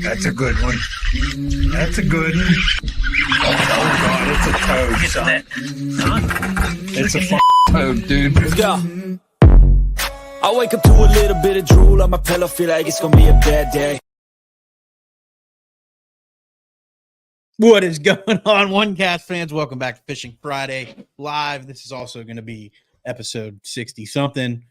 That's a good one. That's a good one. Oh, God, it's a toad, son. It's a toad, dude. Let's go. I wake up to a little bit of drool on my pillow, feel like it's gonna be a bad day. What is going on, OneCast fans? Welcome back to Fishing Friday Live. This is also going to be episode 60-something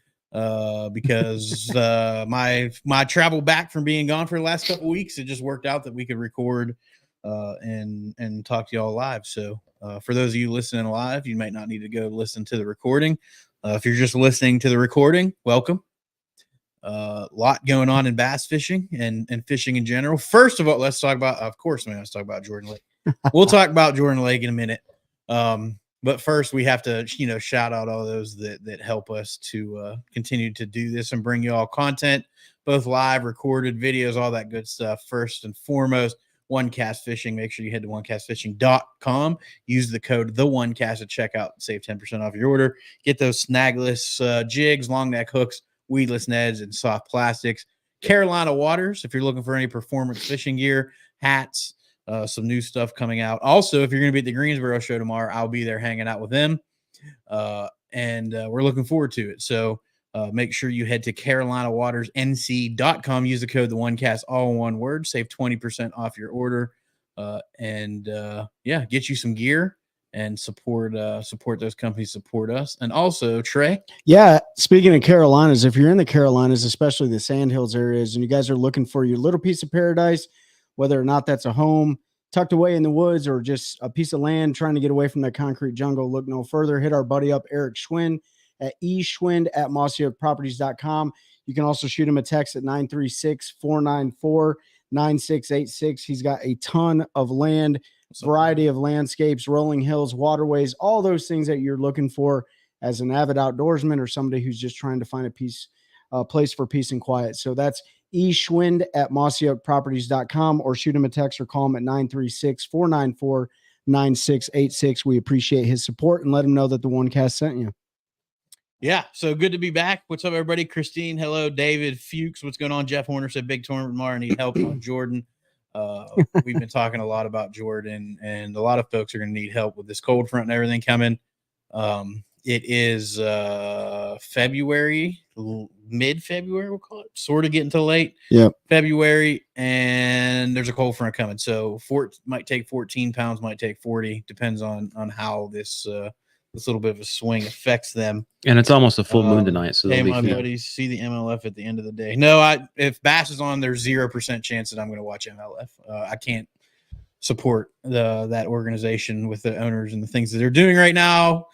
because my travel back from being gone for the last couple weeks, it just worked out that we could record and talk to y'all live. So for those of you listening live, you might not need to go listen to the recording. If you're just listening to the recording, welcome. Lot going on in bass fishing and fishing in general. First of all, let's talk about, of course, let's talk about Jordan Lake. We'll talk about Jordan Lake in a minute. But first we have to, shout out all those that help us to continue to do this and bring you all content, both live, recorded videos, all that good stuff. First and foremost, OneCast Fishing. Make sure you head to onecastfishing.com. Use the code TheOneCast at checkout. Save 10% off your order. Get those snagless jigs, long neck hooks, weedless nets, and soft plastics. Carolina Waters, if you're looking for any performance fishing gear, hats, some new stuff coming out. Also, if you're going to be at the Greensboro show tomorrow, I'll be there hanging out with them. And we're looking forward to it. So make sure you head to carolinawatersnc.com. Use the code TheOneCast, all in one word. Save 20% off your order. Get you some gear and support those companies, support us. And also, Trey. Yeah, speaking of Carolinas, if you're in the Carolinas, especially the Sandhills areas, and you guys are looking for your little piece of paradise, whether or not that's a home tucked away in the woods or just a piece of land trying to get away from that concrete jungle, look no further. Hit our buddy up, Eric Schwind, at eschwind@mossyoakproperties.com. You can also shoot him a text at 936-494-9686. He's got a ton of land, variety of landscapes, rolling hills, waterways, all those things that you're looking for as an avid outdoorsman or somebody who's just trying to find a place for peace and quiet. So that's eschwind@mossyoakproperties.com, or shoot him a text or call him at 936-494-9686. We appreciate his support and let him know that the OneCast sent you. Yeah, so good to be back. What's up, everybody? Christine, hello. David Fuchs, what's going on? Jeff Horner said big tournament tomorrow. Need help on Jordan. We've been talking a lot about Jordan, and a lot of folks are going to need help with this cold front and everything coming. It is February, mid-February, we'll call it, sort of getting to late February, and there's a cold front coming. So might take 14 pounds, might take 40, depends on how this little bit of a swing affects them. And it's almost a full moon tonight. So hey, my buddies, see the MLF at the end of the day. No, if Bass is on, there's 0% chance that I'm going to watch MLF. I can't support that organization with the owners and the things that they're doing right now.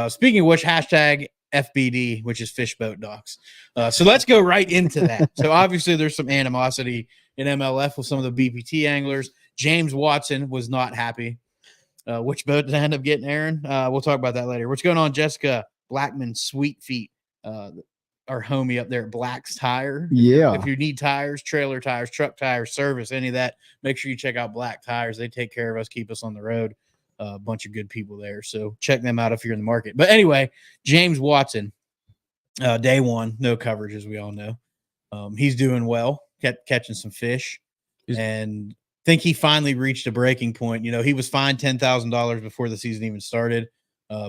Speaking of which, hashtag FBD, which is fish boat docks. So let's go right into that. So obviously there's some animosity in MLF with some of the BPT anglers. James Watson was not happy. Which boat did I end up getting, Aaron? We'll talk about that later. What's going on, Jessica Blackman, Sweet Feet, our homie up there at Black's Tire. Yeah. If you need tires, trailer tires, truck tires, service, any of that, make sure you check out Black Tires. They take care of us, keep us on the road. A bunch of good people there. So check them out if you're in the market. But anyway, James Watson, day one, no coverage, as we all know. He's doing well, kept catching some fish, and think he finally reached a breaking point. He was fined $10,000 before the season even started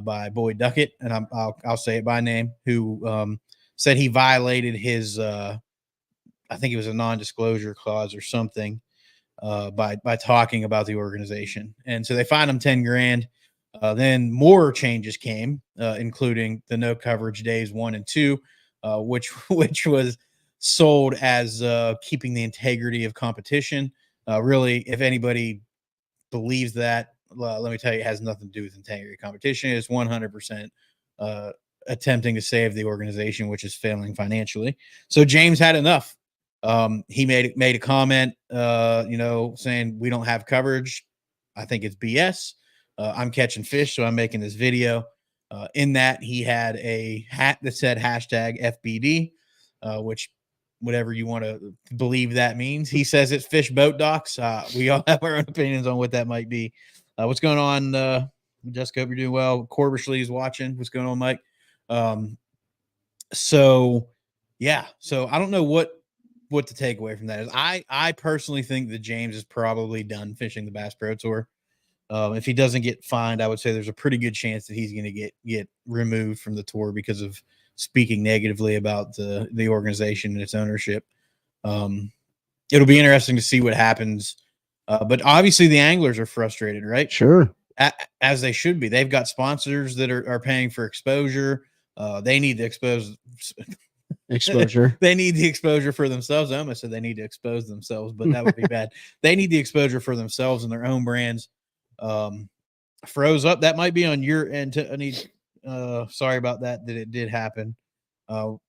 by Boyd Duckett, and I'll say it by name, who said he violated his I think it was a non-disclosure clause or something by talking about the organization. And so they fined him 10 grand. Then more changes came, including the no coverage days 1 and 2, which was sold as keeping the integrity of competition. Really, if anybody believes that, let me tell you, it has nothing to do with integrity of competition. It's 100% attempting to save the organization, which is failing financially. So James had enough. He made a comment, saying we don't have coverage. I think it's BS. I'm catching fish, so I'm making this video. In that, he had a hat that said hashtag FBD, which whatever you want to believe that means. He says it's fish boat docks. We all have our own opinions on what that might be. What's going on, Jessica? Hope you're doing well. Corbishley is watching. What's going on, Mike? So I don't know what what the takeaway from that is. I personally think that James is probably done fishing the Bass Pro Tour. If he doesn't get fined, I would say there's a pretty good chance that he's going to get removed from the tour because of speaking negatively about the organization and its ownership. It'll be interesting to see what happens. But obviously the anglers are frustrated, right? Sure. As they should be. They've got sponsors that are paying for exposure. They need to expose Exposure. They need the exposure for themselves. I almost said they need to expose themselves, but that would be bad. They need the exposure for themselves and their own brands. Froze up. That might be on your end. Sorry about that it did happen. I'll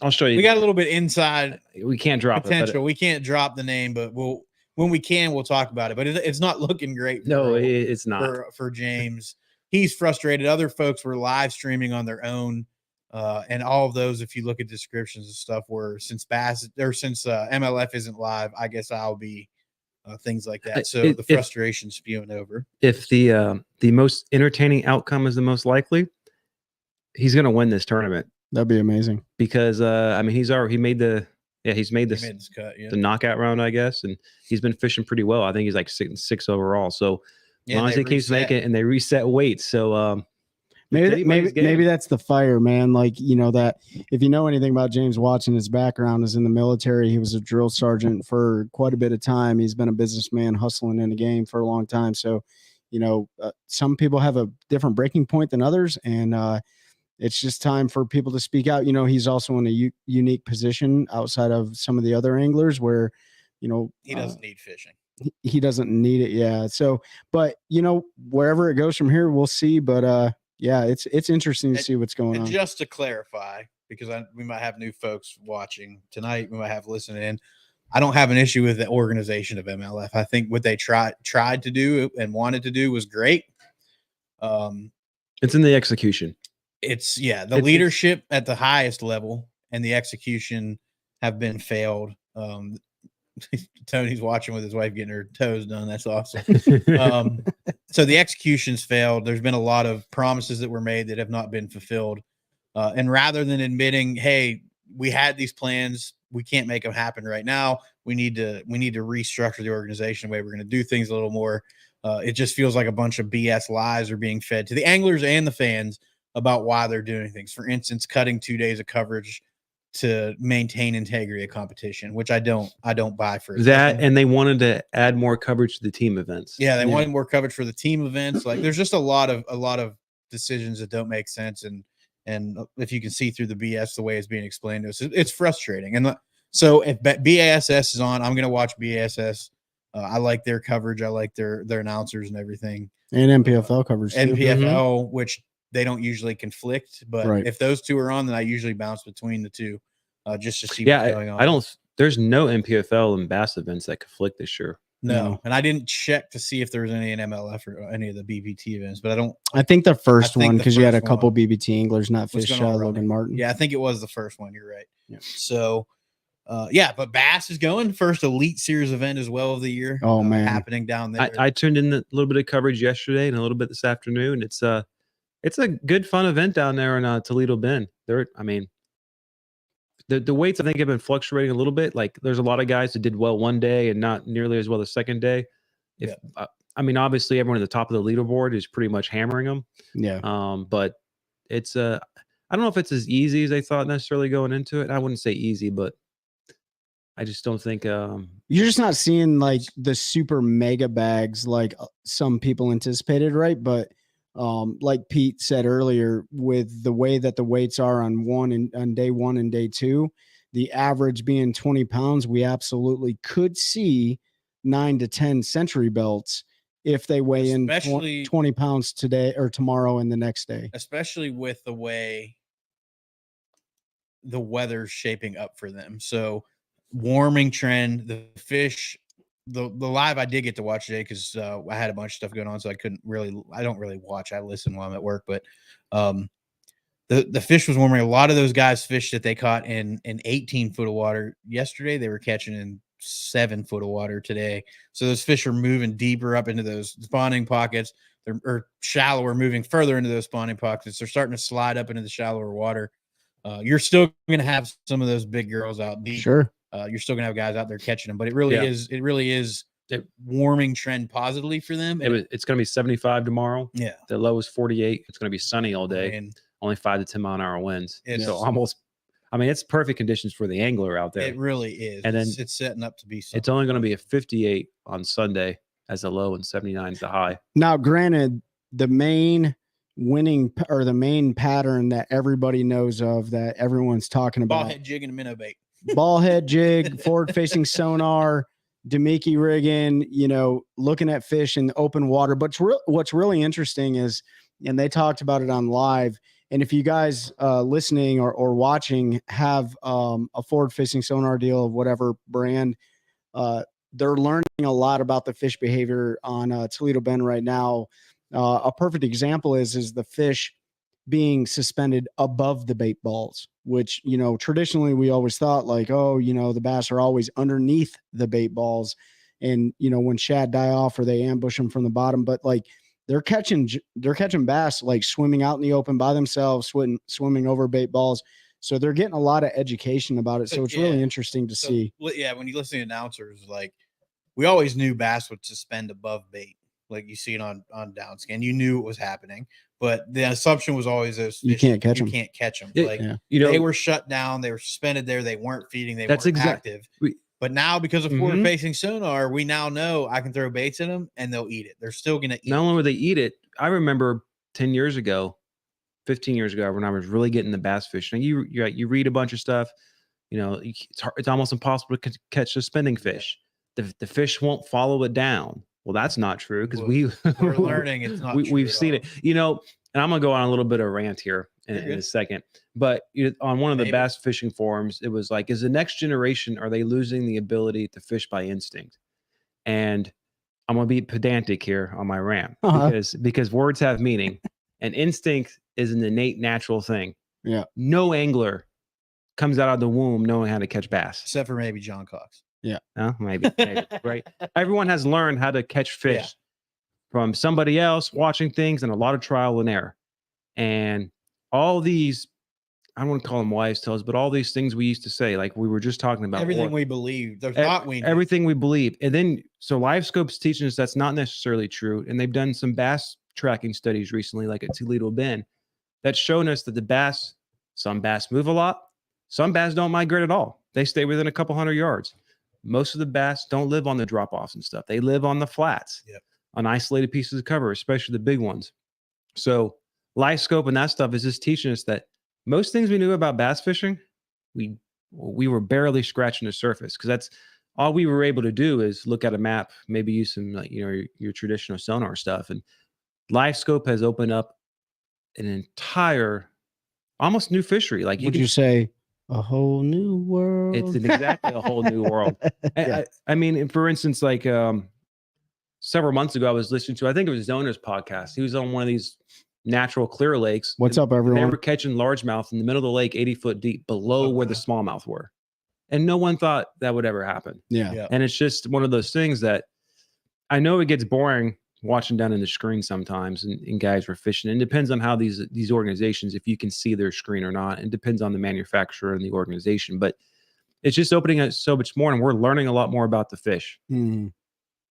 show you. We got a little bit inside. We can't drop potential. We can't drop the name, but when we can, we'll talk about it. But it's not looking great. It's not for James. He's frustrated. Other folks were live streaming on their own, and all of those. If you look at descriptions and stuff, were since MLF isn't live, I guess I'll be things like that. So the frustration's spewing over. If the most entertaining outcome is the most likely, he's going to win this tournament. That'd be amazing because I mean he's made the cut, the knockout round, I guess, and he's been fishing pretty well. I think he's like 6 overall. So as long as he keeps making it, and they reset weights, so maybe that's the fire, man. Like, you know, that if you know anything about James Watson, his background is in the military. He was a drill sergeant for quite a bit of time. He's been a businessman hustling in the game for a long time. So, you know, some people have a different breaking point than others, and it's just time for people to speak out. You know, he's also in a unique position outside of some of the other anglers where, you know, he doesn't need fishing. He doesn't need it. Yeah. So, but you know, wherever it goes from here, we'll see. But yeah, it's interesting to see what's going on. Just to clarify, because we might have new folks watching tonight, we might have listening in. I don't have an issue with the organization of MLF. I think what they tried to do and wanted to do was great. It's in the execution. It's leadership at the highest level and the execution have been failed. Tony's watching with his wife getting her toes done. That's awesome. So the execution's failed. There's been a lot of promises that were made that have not been fulfilled. And rather than admitting, hey, we had these plans, we can't make them happen right now. We need to restructure the organization the way we're going to do things a little more. It just feels like a bunch of BS lies are being fed to the anglers and the fans about why they're doing things. For instance, cutting 2 days of coverage to maintain integrity of competition, which I don't buy for that. And they wanted to add more coverage to the team events. Yeah, they wanted more coverage for the team events. Like, there's just a lot of decisions that don't make sense. And if you can see through the BS the way it's being explained to us, it's frustrating. And so if BASS is on, I'm going to watch BASS. I like their coverage. I like their announcers and everything. And NPFL coverage. NPFL, which they don't usually conflict, but if those two are on, then I usually bounce between the two, just to see what's going on. There's no NPFL and Bass events that conflict this year. No. And I didn't check to see if there was any in MLF or any of the BBT events, but I think the first one, because you had a couple BBT anglers not fish Logan Martin. Yeah, I think it was the first one. You're right. Yeah. So, but Bass is going first Elite Series event as well of the year. Oh man, happening down there. I turned in a little bit of coverage yesterday and a little bit this afternoon. It's a good fun event down there in Toledo Bend. The weights I think have been fluctuating a little bit. Like, there's a lot of guys that did well one day and not nearly as well the second day. Obviously everyone at the top of the leaderboard is pretty much hammering them. Yeah. But it's I don't know if it's as easy as they thought necessarily going into it. I wouldn't say easy, but I just don't think you're just not seeing like the super mega bags like some people anticipated, right? But like Pete said earlier, with the way that the weights are on day one and day two, the average being 20 pounds, we absolutely could see 9 to 10 century belts if they weigh in 20 pounds today or tomorrow and the next day. Especially with the way the weather's shaping up for them. So warming trend, the fish. The live I did get to watch today because I had a bunch of stuff going on, so I don't really watch. I listen while I'm at work, but the fish was warming. A lot of those guys fished that they caught in 18 foot of water yesterday. They were catching in 7 foot of water today. So those fish are moving deeper up into those spawning pockets. They're shallower, moving further into those spawning pockets. They're starting to slide up into the shallower water. You're still going to have some of those big girls out deep. Sure. you're still gonna have guys out there catching them. But it really is It- warming trend positively for them. It's going to be 75 tomorrow. Yeah, The low is 48. It's going to be sunny all day. and Only 5 to 10 mile an hour winds. It's- So almost, I mean, it's perfect conditions for the angler out there. it really is. And then it's setting up to be something. It's only going to be a 58 on Sunday as a low and 79 as a high. Now, granted, the main winning or the main pattern that everybody knows of that everyone's talking about, ball head jig and a minnow bait. ball head jig, forward facing sonar, Demiki rigging, looking at fish in open water. But what's really interesting is, and they talked about it on live, and if you guys listening or watching have a forward facing sonar deal of whatever brand, they're learning a lot about the fish behavior on Toledo Bend right now. A perfect example is the fish being suspended above the bait balls, which, traditionally we always thought like, the bass are always underneath the bait balls. And, when shad die off or they ambush them from the bottom, but like they're catching bass, like swimming out in the open by themselves, swimming over bait balls. So they're getting a lot of education about it. So it's really interesting to see. Yeah. When you listen to announcers, like we always knew bass would suspend above bait. Like you see it on downscan, you knew it was happening, but the assumption was always those fish, you can't catch them. You can't catch them. Yeah. They were shut down. They were suspended there. They weren't feeding. They That's weren't exactly. active. But now, because of forward facing sonar, we now know I can throw baits in them and they'll eat it. They're still going to eat. Not only will they eat it, I remember 10 years ago, 15 years ago, when I was really getting the bass fishing. You read a bunch of stuff. It's almost impossible to catch suspending fish. The fish won't follow it down. Well, that's not true because we're learning. It's not. We've seen it. And I'm gonna go on a little bit of a rant here in a second. But on one of the bass fishing forums, it was like, is the next generation, are they losing the ability to fish by instinct? And I'm gonna be pedantic here on my rant because words have meaning, and instinct is an innate natural thing. Yeah. No angler comes out of the womb knowing how to catch bass, except for maybe John Cox. Yeah. Maybe right. Everyone has learned how to catch fish from somebody else, watching things, and a lot of trial and error. And all these, I don't want to call them wives' tales, but all these things we used to say, like we were just talking about. Everything we believe. There's everything we believe. And then, so LiveScope's teaching us that's not necessarily true. And they've done some bass tracking studies recently, like at Toledo Bend, that's shown us that some bass move a lot. Some bass don't migrate at all. They stay within a couple hundred yards. Most of the bass don't live on the drop-offs and stuff. They live on the flats, on isolated pieces of cover, especially the big ones. So LiveScope and that stuff is just teaching us that most things we knew about bass fishing, we were barely scratching the surface, because that's all we were able to do is look at a map, maybe use some your traditional sonar stuff. And LiveScope has opened up an entire, almost new fishery. Like you say a whole new world. It's exactly a whole new world. I mean, for instance, like several months ago, I was listening to, I think it was Zona's podcast. He was on one of these natural clear lakes. What's up, everyone? They were catching largemouth in the middle of the lake, 80 foot deep, below where the smallmouth were. And no one thought that would ever happen. Yeah. And it's just one of those things that I know it gets boring watching down in the screen sometimes, and guys were fishing. It depends on how these organizations, if you can see their screen or not. It depends on the manufacturer and the organization, but it's just opening up so much more, and we're learning a lot more about the fish. Mm.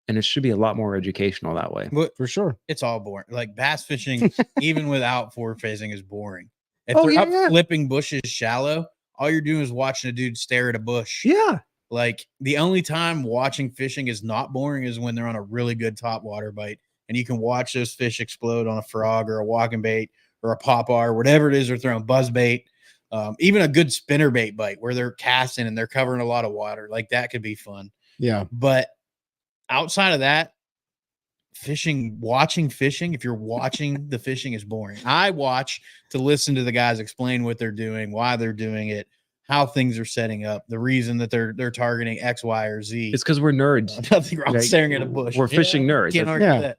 And it should be a lot more educational that way. But for sure. It's all boring. Like bass fishing, even without forward facing, is boring. If they're up flipping bushes shallow, all you're doing is watching a dude stare at a bush. Yeah. Like the only time watching fishing is not boring is when they're on a really good top water bite, and you can watch those fish explode on a frog or a walking bait or a popar, whatever it is they're throwing, buzz bait, even a good spinner bait bite where they're casting and they're covering a lot of water. Like that could be fun. Yeah. But outside of that, watching fishing, if you're watching the fishing, is boring. I watch to listen to the guys explain what they're doing, why they're doing it, how things are setting up, the reason that they're targeting X, Y, or Z. It's because we're nerds. Nothing wrong with staring at a bush. We're fishing nerds. Can't argue that.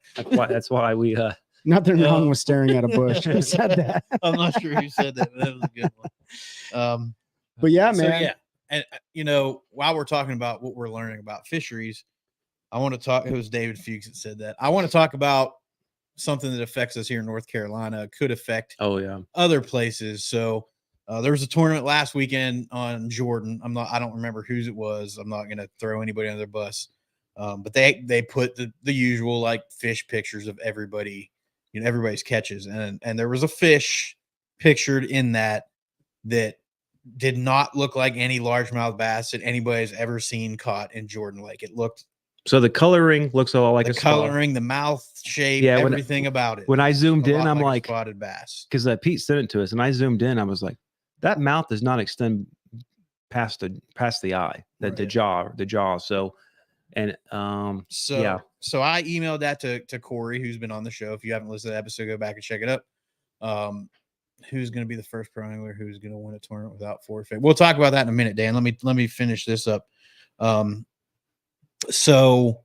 That's why we nothing wrong with staring at a bush. Who said that? I'm not sure who said that, but that was a good one. But yeah, man. So yeah. And while we're talking about what we're learning about fisheries, I want to talk. It was David Fuchs that said that. I want to talk about something that affects us here in North Carolina, could affect other places. So There was a tournament last weekend on Jordan. I don't remember whose it was. I'm not going to throw anybody under their bus. But they put the usual like fish pictures of everybody, everybody's catches. And there was a fish pictured in that did not look like any largemouth bass that anybody's ever seen caught in Jordan Lake. It looked So the coloring looks a lot like the a spot. coloring, the mouth shape, Yeah, everything about it. When I zoomed A in, lot I'm a like, spotted bass. because Pete sent it to us, and I zoomed in, I was like, that mouth does not extend past the eye, the Right. jaw. So, and yeah. So I emailed that to Corey, who's been on the show. If you haven't listened to the episode, go back and check it up. Who's going to be the first pro angler who's going to win a tournament without forfeit? We'll talk about that in a minute, Dan. Let me finish this up. So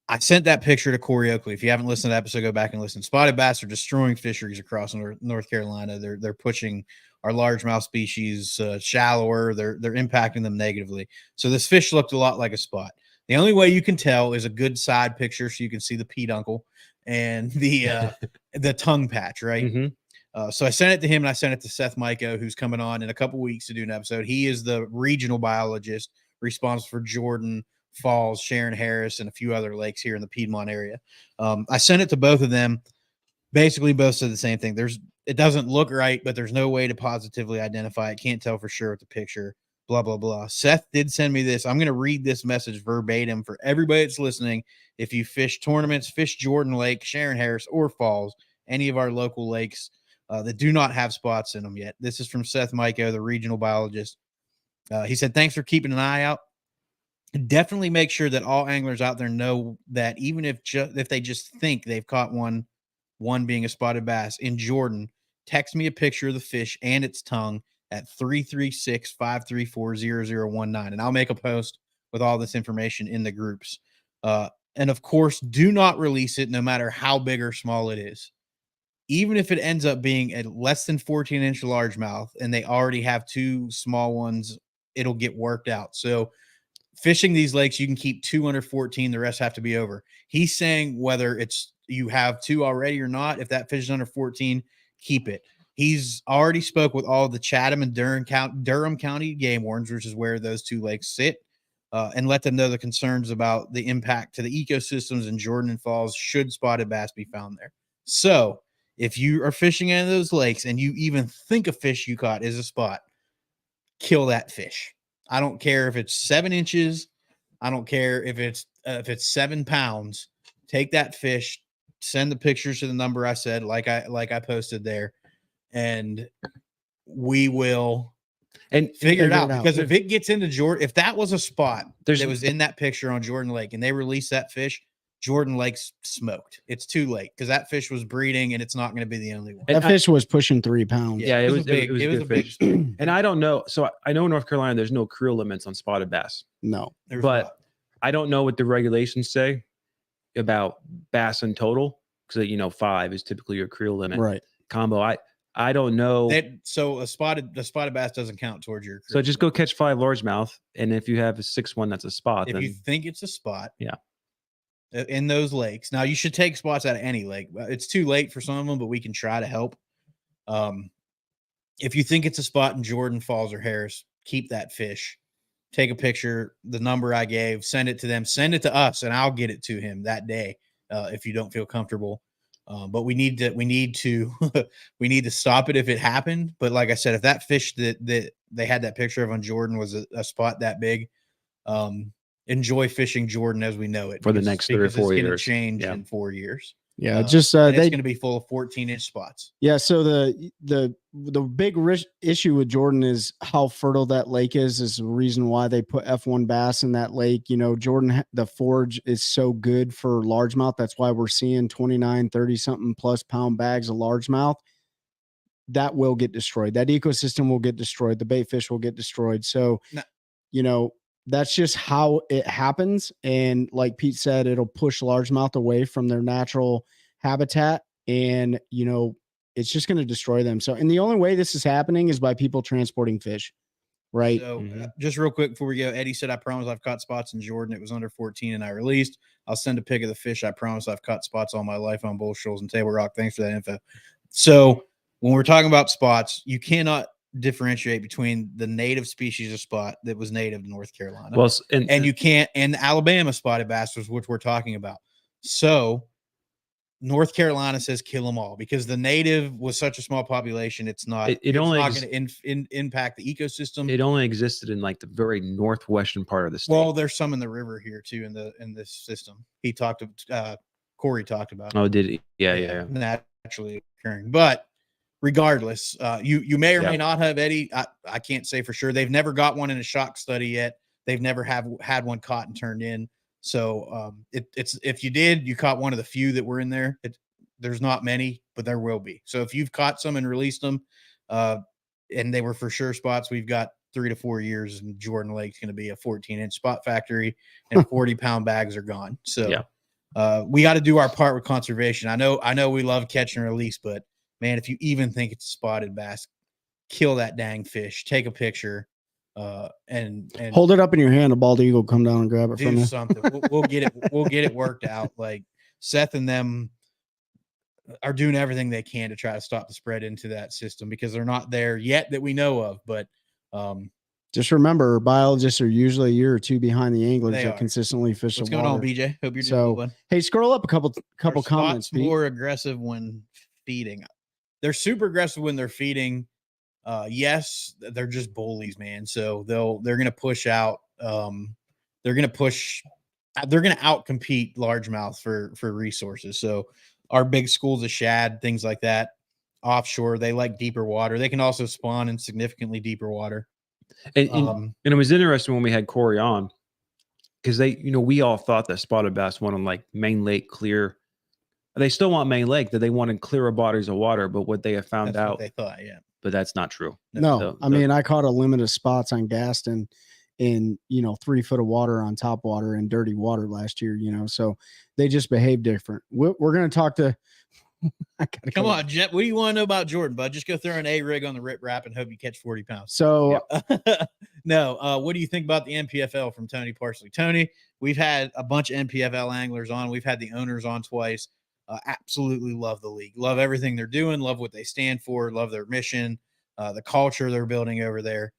I sent that picture to Corey Oakley. If you haven't listened to the episode, go back and listen. Spotted bass are destroying fisheries across North Carolina. They're pushing our largemouth species shallower. They're impacting them negatively. So this fish looked a lot like a spot. The only way you can tell is a good side picture, so you can see the peduncle and the tongue patch, right? Mm-hmm. So I sent it to him, and I sent it to Seth Myko, who's coming on in a couple weeks to do an episode. He is the regional biologist responsible for Jordan, Falls, Sharon Harris, and a few other lakes here in the Piedmont area. I sent it to both of them. Basically, both said the same thing. It doesn't look right, but there's no way to positively identify it. Can't tell for sure with the picture. Blah, blah, blah. Seth did send me this. I'm going to read this message verbatim for everybody that's listening. If you fish tournaments, fish Jordan Lake, Sharon Harris, or Falls, any of our local lakes that do not have spots in them yet. This is from Seth Myko, the regional biologist. He said, thanks for keeping an eye out. Definitely make sure that all anglers out there know that even if they just think they've caught one being a spotted bass in Jordan, text me a picture of the fish and its tongue at 336-534-0019. And I'll make a post with all this information in the groups. And of course, do not release it no matter how big or small it is. Even if it ends up being a less than 14-inch largemouth and they already have two small ones, it'll get worked out. So fishing these lakes, you can keep 2 under 14. The rest have to be over. He's saying whether it's you have 2 already or not, if that fish is under 14, keep it. He's already spoke with all the Chatham and Durham County game wardens, which is where those 2 lakes sit, and let them know the concerns about the impact to the ecosystems in Jordan and Falls should spotted bass be found there. So if you are fishing in those lakes and you even think a fish you caught is a spot, kill that fish. I don't care if it's 7 inches. I don't care if it's 7 pounds. Take that fish, send the pictures to the number I said, like I posted there, and we will figure it out. Because if it gets into Jordan, if that was a spot that was in that picture on Jordan Lake and they released that fish, Jordan Lake's smoked. It's too late because that fish was breeding and it's not going to be the only one. That fish was pushing 3 pounds. Yeah, it was a big fish. Big And I don't know. So I know in North Carolina, there's no creel limits on spotted bass. No, but I don't know what the regulations say about bass in total. Because 5 is typically your creel limit. Right. Combo. I don't know. So the spotted bass doesn't count towards your creel. So just go catch 5 largemouth, and if you have a 6-1, that's a spot. If you think it's a spot, yeah. In those lakes. Now you should take spots out of any lake. It's too late for some of them, but we can try to help. If you think it's a spot in Jordan, Falls, or Harris, keep that fish. Take a picture, the number I gave, send it to them, send it to us, and I'll get it to him that day. If you don't feel comfortable, but we need to we need to stop it if it happened. But like I said, if that fish that they had that picture of on Jordan was a spot that big, enjoy fishing Jordan as we know it for the next 3 or 4 years. It's going to change in 4 years. Yeah, it's going to be full of 14-inch spots. Yeah, so the big issue with Jordan is how fertile that lake is the reason why they put F1 bass in that lake. Jordan, the forage is so good for largemouth. That's why we're seeing 29, 30 something plus pound bags of largemouth. That will get destroyed. That ecosystem will get destroyed. The bait fish will get destroyed. So, that's just how it happens. And like Pete said, it'll push largemouth away from their natural habitat. And, it's just going to destroy them. So, and the only way this is happening is by people transporting fish. Right. So just real quick before we go, Eddie said, I promise I've caught spots in Jordan. It was under 14 and I released. I'll send a pic of the fish. I promise I've caught spots all my life on bull shoals and Table Rock. Thanks for that info. So when we're talking about spots, you cannot differentiate between the native species of spot that was native to North Carolina. Well, and you can't, and Alabama spotted bass was which we're talking about. So North Carolina says kill them all because the native was such a small population. It's not going to impact the ecosystem. It only existed in like the very northwestern part of the state. Well, there's some in the river here too in this system. Corey talked about. Oh, did he? Yeah. Naturally occurring, but regardless, you may or may not have Eddie. I can't say for sure. They've never got one in a shock study yet. They've never had one caught and turned in. So it's if you did, you caught one of the few that were in there. There's not many, but there will be. So if you've caught some and released them, and they were for sure spots, we've got 3 to 4 years, and Jordan Lake's going to be a 14-inch spot factory, and 40-pound bags are gone. So we got to do our part with conservation. I know we love catch and release, but man, if you even think it's a spotted bass, kill that dang fish. Take a picture. And hold it up in your hand. A bald eagle come down and grab it from you. Something. We'll get it. We'll get it worked out. Like Seth and them are doing everything they can to try to stop the spread into that system because they're not there yet that we know of. But just remember, biologists are usually a year or two behind the anglers that consistently fish. What's going on, BJ? Hope you're doing well. Hey, scroll up a couple comments. More aggressive when feeding. They're super aggressive when they're feeding. Yes, they're just bullies, man. So they're going to push out. They're going to outcompete largemouth for resources. So our big schools of shad, things like that, offshore, they like deeper water. They can also spawn in significantly deeper water. And it was interesting when we had Corey on because we all thought that spotted bass wanted like Main Lake clear. They still want Main Lake, that they wanted clearer bodies of water. But what they have found out, what they thought, but that's not true. No, I mean, I caught a limit of spots on Gaston in 3 foot of water on top water and dirty water last year, so they just behave different. We're going to talk to, come on, Jet. What do you want to know about Jordan, bud? Just go throw an A rig on the rip wrap and hope you catch 40 pounds. So no, what do you think about the NPFL from Tony Parsley? Tony, we've had a bunch of NPFL anglers on. We've had the owners on twice. Absolutely love the league, love everything they're doing, love what they stand for, love their mission, the culture they're building over there.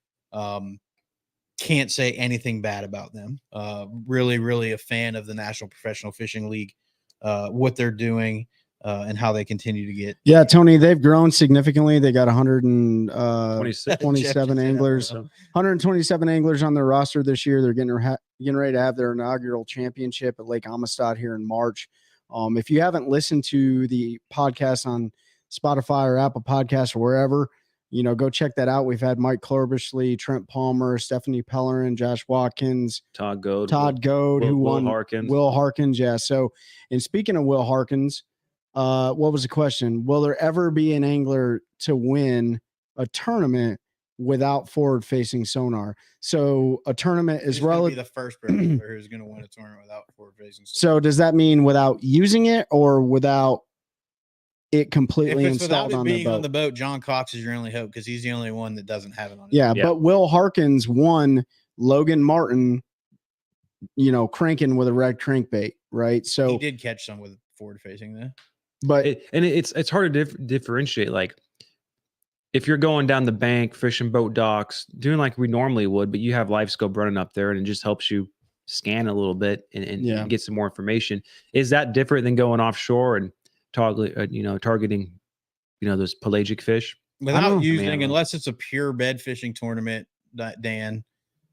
Can't say anything bad about them. Really, really a fan of the National Professional Fishing League, what they're doing, and how they continue to get. Yeah, Tony, they've grown significantly. They got 127 anglers, 127 anglers on their roster this year. They're getting ready to have their inaugural championship at Lake Amistad here in March. If you haven't listened to the podcast on Spotify or Apple Podcasts or wherever, go check that out. We've had Mike Klorbishley, Trent Palmer, Stephanie Pellerin, Josh Watkins, Todd Goad, who won. Harkins. Will Harkins, yeah. So, and speaking of Will Harkins, what was the question? Will there ever be an angler to win a tournament without forward-facing sonar? So a tournament is relative. The first person who's going to win a tournament without forward-facing sonar. So does that mean without using it or without it completely if it's installed without it on being the boat? On the boat, John Cox is your only hope because he's the only one that doesn't have it on. Yeah, but Will Harkins won Logan Martin, cranking with a red crankbait, right? So he did catch some with forward-facing though. But it's hard to differentiate. Like if you're going down the bank, fishing boat docks, doing like we normally would, but you have live scope running up there and it just helps you scan a little bit and get some more information. Is that different than going offshore and targeting, those pelagic fish? Without using, unless it's a pure bed fishing tournament, Dan.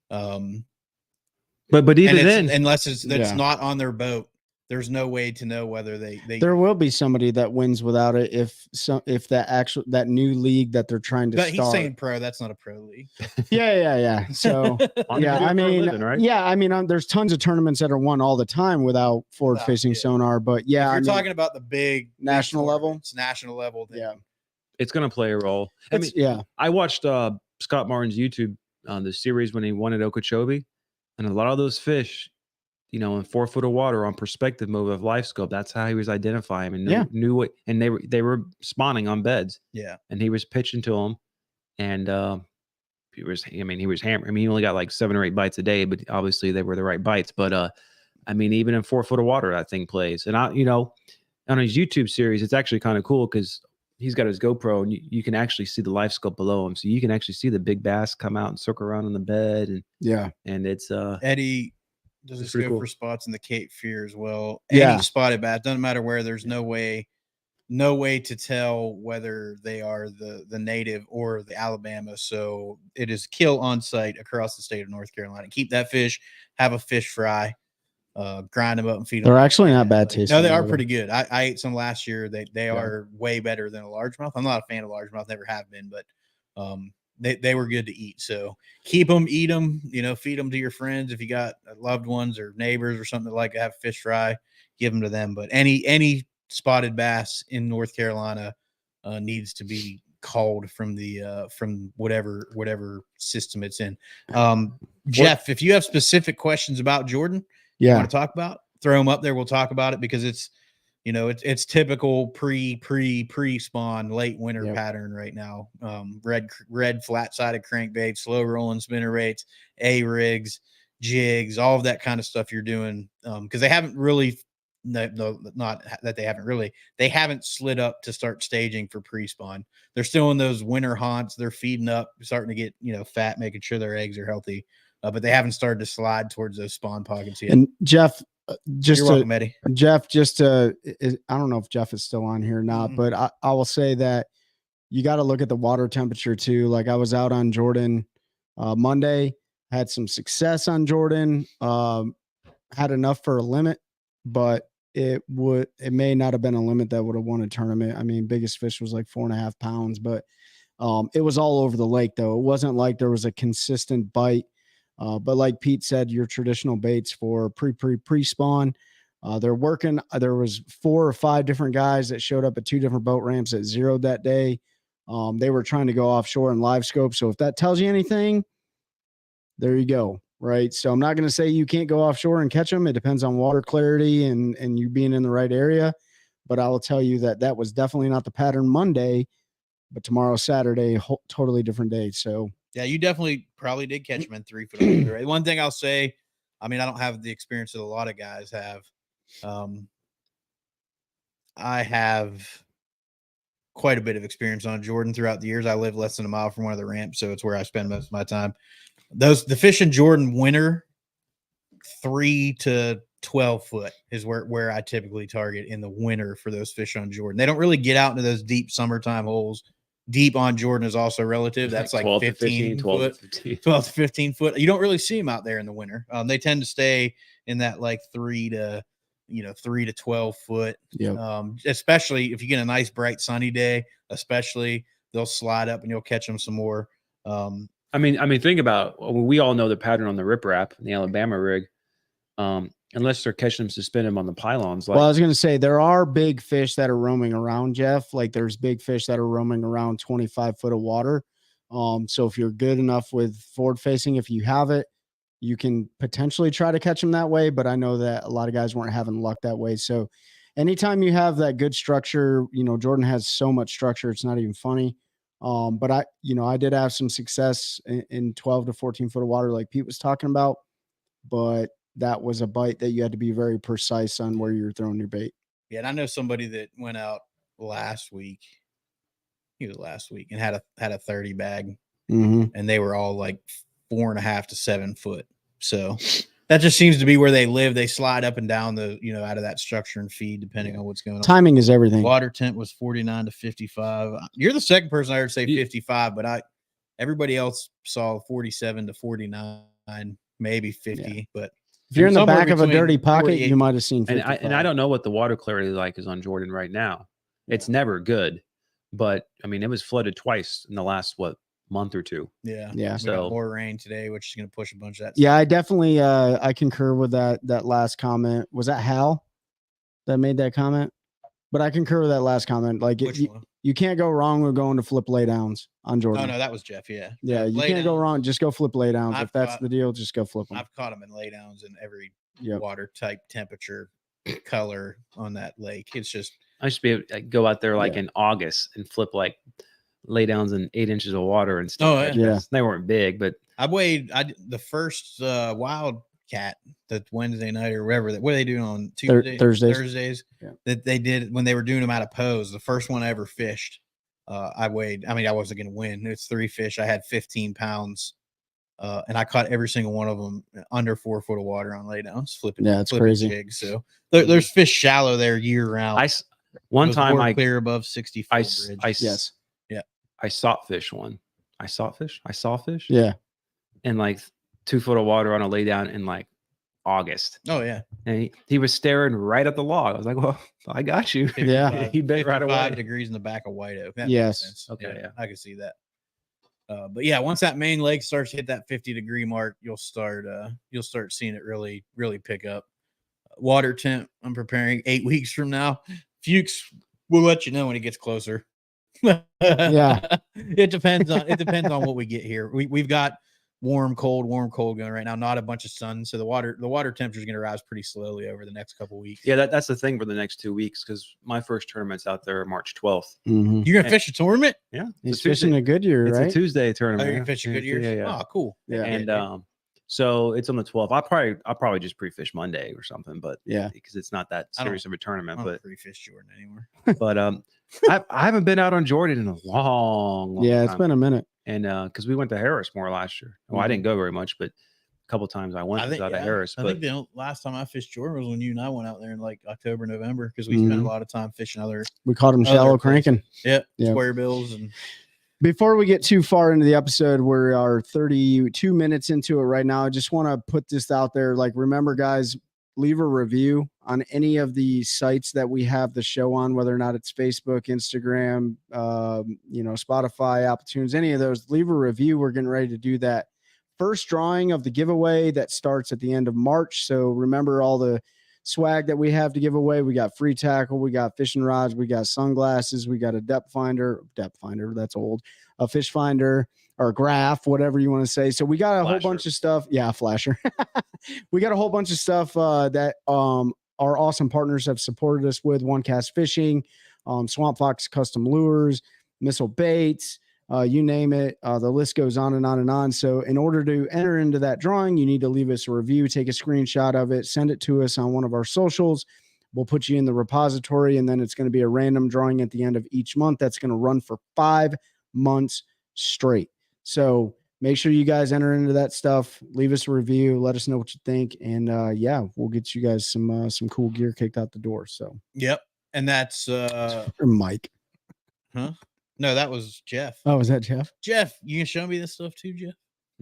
But even then, unless it's not on their boat, there's no way to know whether they there will be somebody that wins without it if that new league that they're trying to start. He's saying pro, that's not a pro league. Yeah. So there's tons of tournaments that are won all the time without forward facing sonar, but if you're talking about the big national level, it's national level. It's going to play a role. I watched Scott Martin's YouTube the series when he won at Okeechobee, and a lot of those fish, in 4 foot of water on perspective mode of live scope, that's how he was identifying and knew what, and they were spawning on beds. Yeah. And he was pitching to them, and he was hammering. He only got like 7 or 8 bites a day, but obviously they were the right bites. But even in 4 foot of water, that thing plays. And on his YouTube series, it's actually kind of cool because he's got his GoPro, and you can actually see the live scope below him, so you can actually see the big bass come out and circle around on the bed, and it's Eddie, does it's this pretty go cool. for spots in the Cape Fear as well? Yeah. Any spotted bass, doesn't matter where. There's no way to tell whether they are the native or the Alabama. So it is kill on site across the state of North Carolina. Keep that fish, have a fish fry, grind them up and feed them. They're actually not bad tasting. No, they are either. pretty good. I ate some last year. They are way better than a largemouth. I'm not a fan of largemouth, never have been, but they were good to eat. So keep them, eat them, feed them to your friends. If you got loved ones or neighbors or something that like to have fish fry, give them to them. But any spotted bass in North Carolina needs to be called from the from whatever system it's in. Jeff, if you have specific questions about Jordan, you want to talk about, throw them up there. We'll talk about it because it's it's typical pre-spawn late winter pattern right now. Red flat-sided crankbait, slow rolling spinner rates, A rigs, jigs, all of that kind of stuff you're doing because they haven't really. No, not that they haven't slid up to start staging for pre-spawn. They're still in those winter haunts. They're feeding up, starting to get fat, making sure their eggs are healthy. But they haven't started to slide towards those spawn pockets yet. And Jeff, you're welcome, Eddie. Jeff, I don't know if Jeff is still on here or not, but I will say that you got to look at the water temperature too. Like I was out on Jordan Monday, had some success on Jordan, had enough for a limit, but it may not have been a limit that would have won a tournament. I mean, biggest fish was like 4.5 pounds, but it was all over the lake though. It wasn't like there was a consistent bite. But like Pete said, your traditional baits for pre-spawn, they're working. There was 4 or 5 different guys that showed up at 2 different boat ramps that zeroed that day. They were trying to go offshore in live scope. So if that tells you anything, there you go. Right. So I'm not going to say you can't go offshore and catch them. It depends on water clarity and you being in the right area. But I will tell you that was definitely not the pattern Monday, but tomorrow, Saturday, totally different day. So yeah, you definitely probably did catch them in 3 foot. Right? One thing I'll say, I mean, I don't have the experience that a lot of guys have. I have quite a bit of experience on Jordan throughout the years. I live less than a mile from one of the ramps, so it's where I spend most of my time. The fish in Jordan winter, 3 to 12 foot is where I typically target in the winter for those fish on Jordan. They don't really get out into those deep summertime holes. Deep on Jordan is also relative. That's like 15 foot, 12 to 15 foot. You don't really see them out there in the winter. They tend to stay in that like 3 to 12 foot. Especially if you get a nice bright sunny day, especially they'll slide up and you'll catch them some more. I mean, think about, we all know the pattern on the riprap and the Alabama rig. Unless they're catching them, suspend them on the pylons. Well, I was going to say there are big fish that are roaming around, Jeff. Like there's big fish that are roaming around 25 foot of water. So if you're good enough with forward facing, if you have it, you can potentially try to catch them that way. But I know that a lot of guys weren't having luck that way. So anytime you have that good structure, Jordan has so much structure, it's not even funny. But I did have some success in 12 to 14 foot of water, like Pete was talking about, but that was a bite that you had to be very precise on where you're throwing your bait. Yeah. And I know somebody that went out last week and had a 30 bag and they were all like 4.5 to 7 foot. So that just seems to be where they live. They slide up and down out of that structure and feed depending on what's going on. Timing is everything. Water temp was 49 to 55. You're the second person I heard say 55, but everybody else saw 47 to 49, maybe 50, but if you're in the back of a dirty pocket, you might have seen 55. And I don't know what the water clarity like is on Jordan right now. It's never good, but I mean, it was flooded twice in the last month or two. Yeah. So more rain today, which is going to push a bunch of that. Yeah, I definitely I concur with that last comment. Was that Hal that made that comment? But I concur with that last comment. Like you can't go wrong with going to flip laydowns on Jordan. Oh no, that was Jeff. Yeah, you can't go wrong. Just go flip laydowns. If that's the deal, just go flip them. I've caught them in laydowns in every water type, temperature, color on that lake. It's just I should be able to go out there in August and flip laydowns in 8 inches of water and stuff. They weren't big, but I the first Wildcat that Wednesday night or whatever. What are they doing on Tuesdays? Thursdays. That they did when they were doing them out of pose. The first one I ever fished. I wasn't going to win. It's 3 fish. I had 15 pounds. And I caught every single one of them under 4 foot of water on laydowns, flipping crazy. jigs. So there's fish shallow there year round. One time I clear above 60 foot bridge. Yes. Yeah. I saw fish one. I saw fish. Yeah. And like 2 foot of water on a laydown in like August. Oh yeah. And he was staring right at the log. I was like, well, I got you. Yeah. He bit right away. 5 degrees in the back of white oak. That Yes. makes sense. Okay, yeah. I can see that. But yeah, once that main leg starts to hit that 50-degree mark, you'll start seeing it really, really pick up. Water temp, I'm preparing 8 weeks from now. Fuchs will let you know when it gets closer. Yeah. It depends on what we get here. We've got warm, cold going right now. Not a bunch of sun, so the water temperature is going to rise pretty slowly over the next couple weeks. Yeah, that's the thing for the next 2 weeks because my first tournament's out there March 12th. Mm-hmm. You're gonna fish a tournament? Yeah, He's fishing a Goodyear, it's right? a Tuesday Oh, tournament. you're gonna fish a Goodyear? Yeah. Oh, cool. Yeah. And so it's on the 12th. I'll probably just pre-fish Monday or something, but Yeah. because it's not that serious of a tournament. I But don't pre-fish Jordan anymore. but I haven't been out on Jordan in a long Yeah, time. it's been a minute. And because we went to Harris more last year. Well, I didn't go very much, but a couple times I went out to Harris. I But think the last time I fished Jordan was when you and I went out there in like October, November, because we spent a lot of time fishing other We caught him shallow cranking. square bills. And Before we get too far into the episode, we are 32 minutes into it right now. I just want to put this out there. Like, remember, guys, leave a review on any of the sites that we have the show on, whether or not it's Facebook, Instagram, Spotify, Apple Tunes, any of those. Leave a review. We're getting ready to do that first drawing of the giveaway that starts at the end of March. So remember all the swag that we have to give away. We got free tackle, we got fishing rods, we got sunglasses, we got a depth finder, that's old, a fish finder or graph, whatever you want to say. So we got a whole bunch of stuff. Yeah, flasher. We got a whole bunch of stuff that our awesome partners have supported us with. One Cast Fishing, Swamp Fox Custom Lures, Missile Baits, you name it. The list goes on and on and on. So in order to enter into that drawing, you need to leave us a review, take a screenshot of it, send it to us on one of our socials. We'll put you in the repository, and then it's going to be a random drawing at the end of each month. That's going to run for 5 months straight. So make sure you guys enter into that stuff. Leave us a review. Let us know what you think. And we'll get you guys some cool gear kicked out the door. So yep. And that's Mike. Huh? No, that was Jeff. Oh, was that Jeff? Jeff, you can show me this stuff too, Jeff?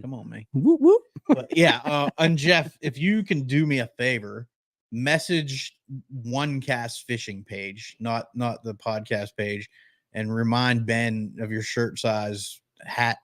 Come on, man. Whoop, whoop. But yeah, and Jeff, if you can do me a favor, message One Cast Fishing page, not the podcast page, and remind Ben of your shirt size hat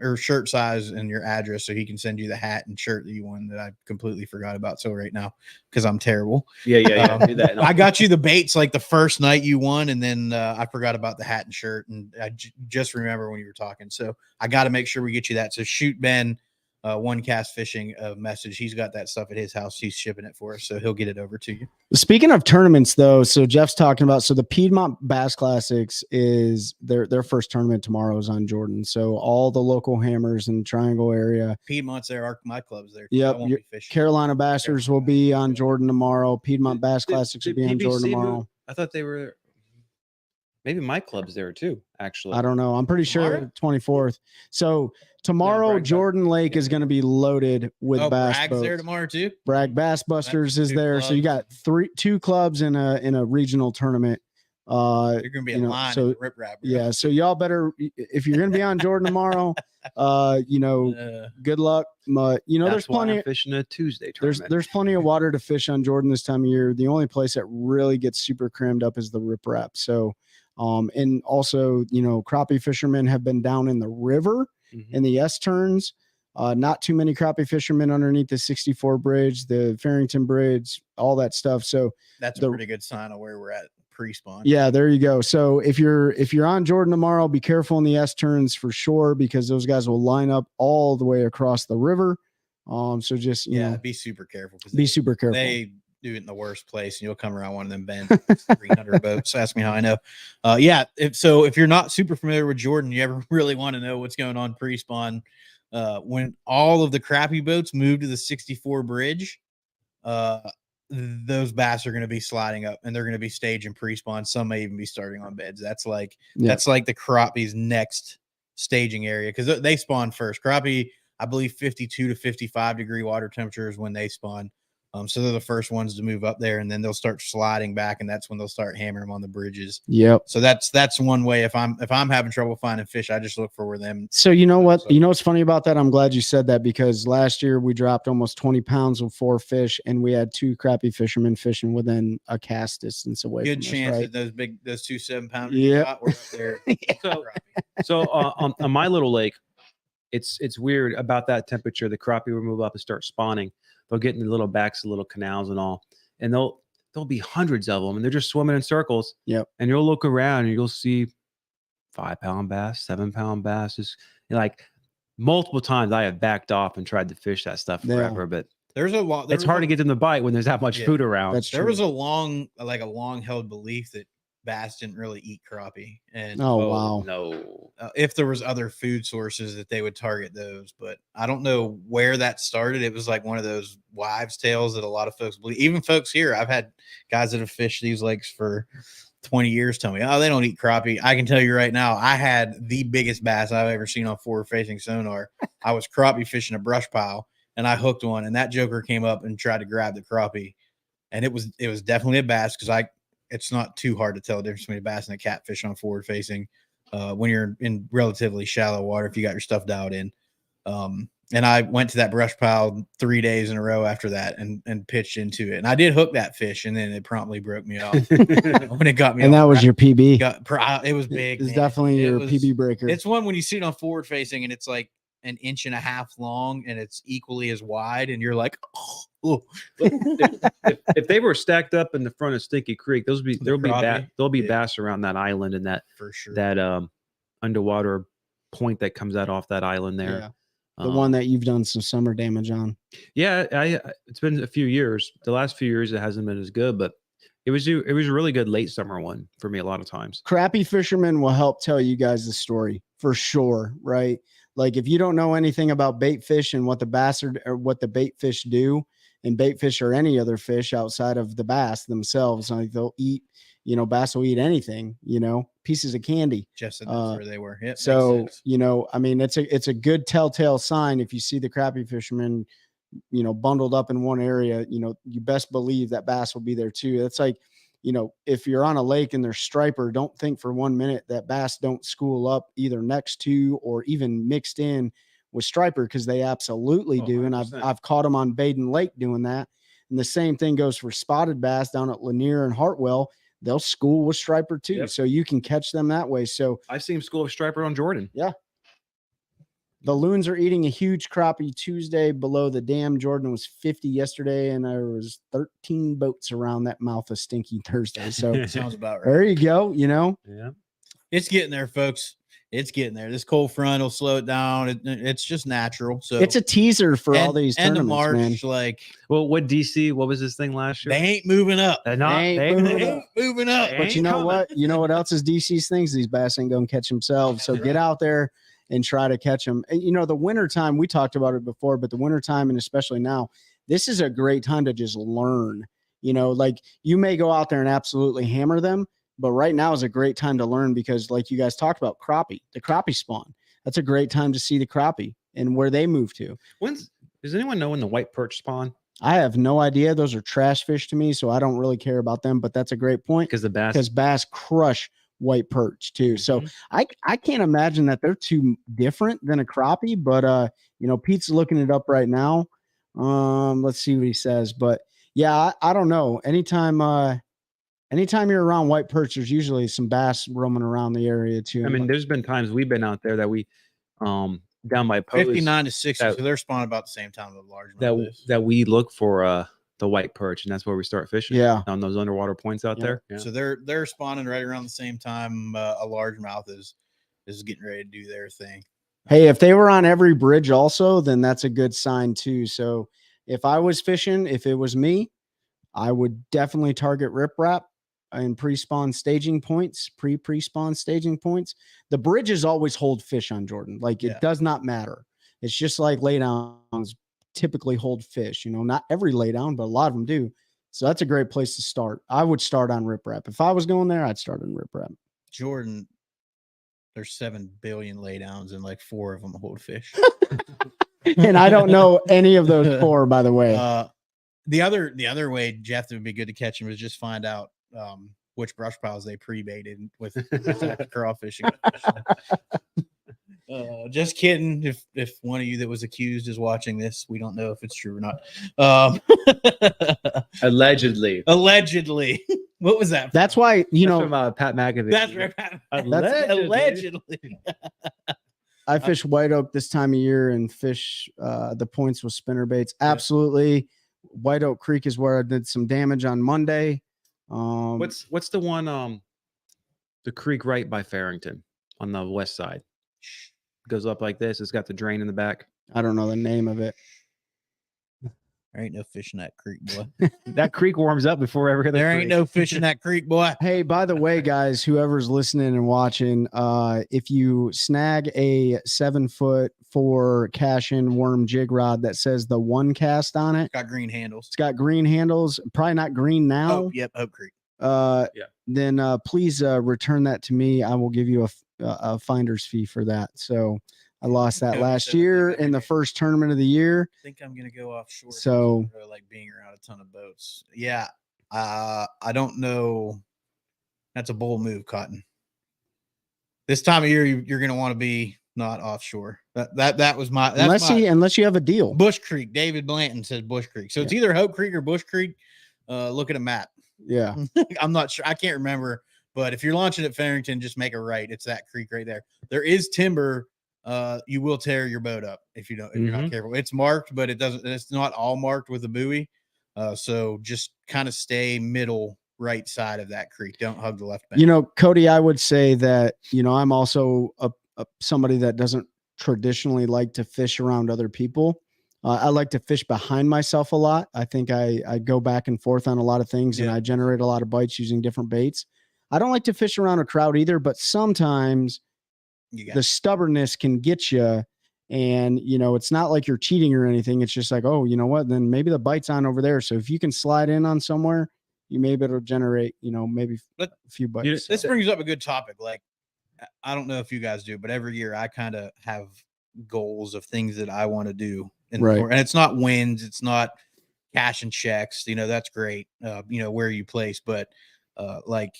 or shirt size and your address so he can send you the hat and shirt that you won that I completely forgot about right now because I'm terrible. Yeah. Do that. I got you the baits like the first night you won, and then I forgot about the hat and shirt, and I just remember when you were talking. So I got to make sure we get you that. So shoot Ben One Cast Fishing a message. He's got that stuff at his house. He's shipping it for us, so he'll get it over to you. Speaking of tournaments, though, so Jeff's talking about, so the Piedmont Bass Classics is their first tournament tomorrow is on Jordan. So all the local hammers in the Triangle area. Piedmont's there. My club's there. Yep. Carolina Bassers will be on Jordan tomorrow. Piedmont Bass Classics will be on Jordan tomorrow. I thought they were. Maybe my club's there too, actually. I don't know. I'm pretty sure 24th. So tomorrow, Jordan Lake is going to be loaded with bass Bragg's boats. there tomorrow too. Bragg Bass Busters is there. Clubs. So you got two clubs in a regional tournament. You're going to be in line. So Rip Rap. yeah. So y'all better, if you're going to be on Jordan tomorrow, good luck. There's plenty of fishing a Tuesday tournament. There's plenty of water to fish on Jordan this time of year. The only place that really gets super crammed up is the Rip Rap. So, and also, crappie fishermen have been down in the river in the S turns. Not too many crappie fishermen underneath the 64 bridge, the Farrington Bridge, all that stuff. So that's a pretty good sign of where we're at pre-spawn. Yeah, there you go. So if you're on Jordan tomorrow, be careful in the S turns for sure, because those guys will line up all the way across the river. So just be super careful. Be super careful. They do it in the worst place, and you'll come around one of them bends. 300 boats. Ask me how I know. If you're not super familiar with Jordan, you ever really want to know what's going on pre-spawn. When all of the crappie boats move to the 64 bridge, those bass are going to be sliding up and they're going to be staging pre-spawn. Some may even be starting on beds. That's like Yeah. the crappie's next staging area because they spawn first. Crappie, I believe 52 to 55 degree water temperature is when they spawn. So they're the first ones to move up there, and then they'll start sliding back, and that's when they'll start hammering them on the bridges. Yep. So that's one way. If I'm having trouble finding fish, I just look for where them. So you know what? You know what's funny about that? I'm glad you said that because last year we dropped almost 20 pounds of 4 fish, and we had 2 crappie fishermen fishing within a cast distance away. Good from chance us, right? that those 2 7-pounders Yep. were up there. So on my little lake, it's weird about that temperature. The crappie will move up and start spawning. They'll get in the little backs of little canals and all, and there'll be hundreds of them, and they're just swimming in circles. Yep. And you'll look around and you'll see 5-pound bass, 7-pound bass. Just like multiple times, I have backed off and tried to fish that stuff forever, but There's a lot. it's hard to get them to bite when there's that much food around. That's There true. was a long held belief that bass didn't really eat crappie, and Oh, wow. No. if there was other food sources that they would target those, but I don't know where that started. It was like one of those wives' tales that a lot of folks believe. Even folks here, I've had guys that have fished these lakes for 20 years tell me, oh, they don't eat crappie. I can tell you right now, I had the biggest bass I've ever seen on forward-facing sonar. I was crappie fishing a brush pile, and I hooked one, and that joker came up and tried to grab the crappie, and it was definitely a bass because it's not too hard to tell the difference between a bass and a catfish on forward facing when you're in relatively shallow water if you got your stuff dialed in. And I went to that brush pile 3 days in a row after that and pitched into it. And I did hook that fish, and then it promptly broke me off when it got me. And that was your PB. It was big. It's definitely your PB breaker. It's one when you see it on forward facing and it's like an inch and a half long and it's equally as wide, and you're like, oh. if they were stacked up in the front of Stinky Creek, there'll be bass around that island and that for sure that underwater point that comes out off that island there. Yeah. The one that you've done some summer damage on. Yeah, it's been a few years. The last few years it hasn't been as good, but it was a really good late summer one for me a lot of times. Crappie fishermen will help tell you guys the story for sure, right? Like if you don't know anything about bait fish and what the bass or what the bait fish do, and bait fish or any other fish outside of the bass themselves, like they'll eat, bass will eat anything, pieces of candy. Just said that's where they were. Yep, so, I mean, it's a good telltale sign. If you see the crappie fishermen, bundled up in one area, you best believe that bass will be there too. It's like, if you're on a lake and there's striper, don't think for 1 minute that bass don't school up either next to or even mixed in with striper, because they absolutely do. 100%. And I've caught them on Baden Lake doing that. And the same thing goes for spotted bass down at Lanier and Hartwell. They'll school with striper too. Yep. So you can catch them that way. So I've seen them school with striper on Jordan. Yeah. The loons are eating a huge crappie Tuesday below the dam. Jordan was 50 yesterday, and there was 13 boats around that mouth of Stinky Thursday. So sounds about right. There you go. Yeah. It's getting there, folks. It's getting there. This cold front will slow it down. It's just natural. So it's a teaser for all these end tournaments, of March, man. Like, well, what was this thing last year? They ain't moving up. They ain't moving up. But you know what? You know what else is DC's things? These bass ain't gonna catch themselves. So get out there and try to catch them. And, the wintertime, we talked about it before, but the wintertime, and especially now, this is a great time to just learn. Like you may go out there and absolutely hammer them, but right now is a great time to learn because, like you guys talked about, the crappie spawn. That's a great time to see the crappie and where they move to. Does anyone know when the white perch spawn? I have no idea. Those are trash fish to me, so I don't really care about them. But that's a great point because bass crush white perch too. So I can't imagine that they're too different than a crappie. But Pete's looking it up right now. Let's see what he says. But yeah, I don't know. Anytime you're around white perch, there's usually some bass roaming around the area too. I mean, there's been times we've been out there that we down by Post, 59 to 60, so they're spawning about the same time the large that we look for the white perch, and that's where we start fishing. Yeah, on those underwater points out there. Yeah. So they're spawning right around the same time a largemouth is getting ready to do their thing. Hey, if they were on every bridge also, then that's a good sign too. So if I was fishing, if it was me, I would definitely target riprap and pre-spawn staging points, pre-spawn staging points. The bridges always hold fish on Jordan. Like it does not matter. It's just like laydowns typically hold fish, not every laydown, but a lot of them do. So that's a great place to start. I would start on riprap. If I was going there, I'd start on riprap. Jordan, there's 7 billion laydowns and like 4 of them hold fish. And I don't know any of those 4, by the way. The other way, Jeff, that would be good to catch them is just find out which brush piles they pre-baited with crawfishing. Just kidding. If one of you that was accused is watching this, we don't know if it's true or not. Allegedly. What was that? That's why, you know, from, Pat McAfee. That's right. Allegedly. I fish white oak this time of year and fish the points with spinner baits. Absolutely. White Oak Creek is where I did some damage on Monday. What's the one the creek right by Farrington on the west side? Goes up like this. It's got the drain in the back. I don't know the name of it. There ain't no fish in that creek, boy. That creek warms up before every other There creek. ain't no fish in that creek, boy. Hey, by the way, guys, whoever's listening and watching, if you snag a 7-foot 4 cash-in worm jig rod that says the one cast on it, It's got green handles. it's got green handles, probably not green now. Oh, yep, Hope Creek. Then please return that to me. I will give you a finder's fee for that. So I lost that Yeah, last so year I think in the first tournament of the year. I think I'm gonna go offshore. So- I really like being around a ton of boats. Yeah. I don't know. That's a bold move, Cotton. This time of year, you're gonna want to be not offshore. That was my Unless you have a deal. Bush Creek. David Blanton says Bush Creek. So it's either Hope Creek or Bush Creek. Look at a map. Yeah. I'm not sure. I can't remember. But if you're launching at Farrington, just make a right. It's that creek right there. There is timber. You will tear your boat up if you're not careful. It's marked, but it's not all marked with a buoy. So just kind of stay middle right side of that creek. Don't hug the left bank. You know, Cody, I would say that, you know, I'm also somebody that doesn't traditionally like to fish around other people. I like to fish behind myself a lot. I think I go back and forth on a lot of things and I generate a lot of bites using different baits. I don't like to fish around a crowd either, but sometimes the stubbornness can get you. And, you know, it's not like you're cheating or anything. It's just like, oh, you know what? Then maybe the bite's on over there. So if you can slide in on somewhere, you may be able to generate, you know, maybe a few bites. This brings up a good topic. Like, I don't know if you guys do, but every year I kind of have goals of things that I want to do. And it's not wins. It's not cash and checks. You know, that's great. You know, where you place, but like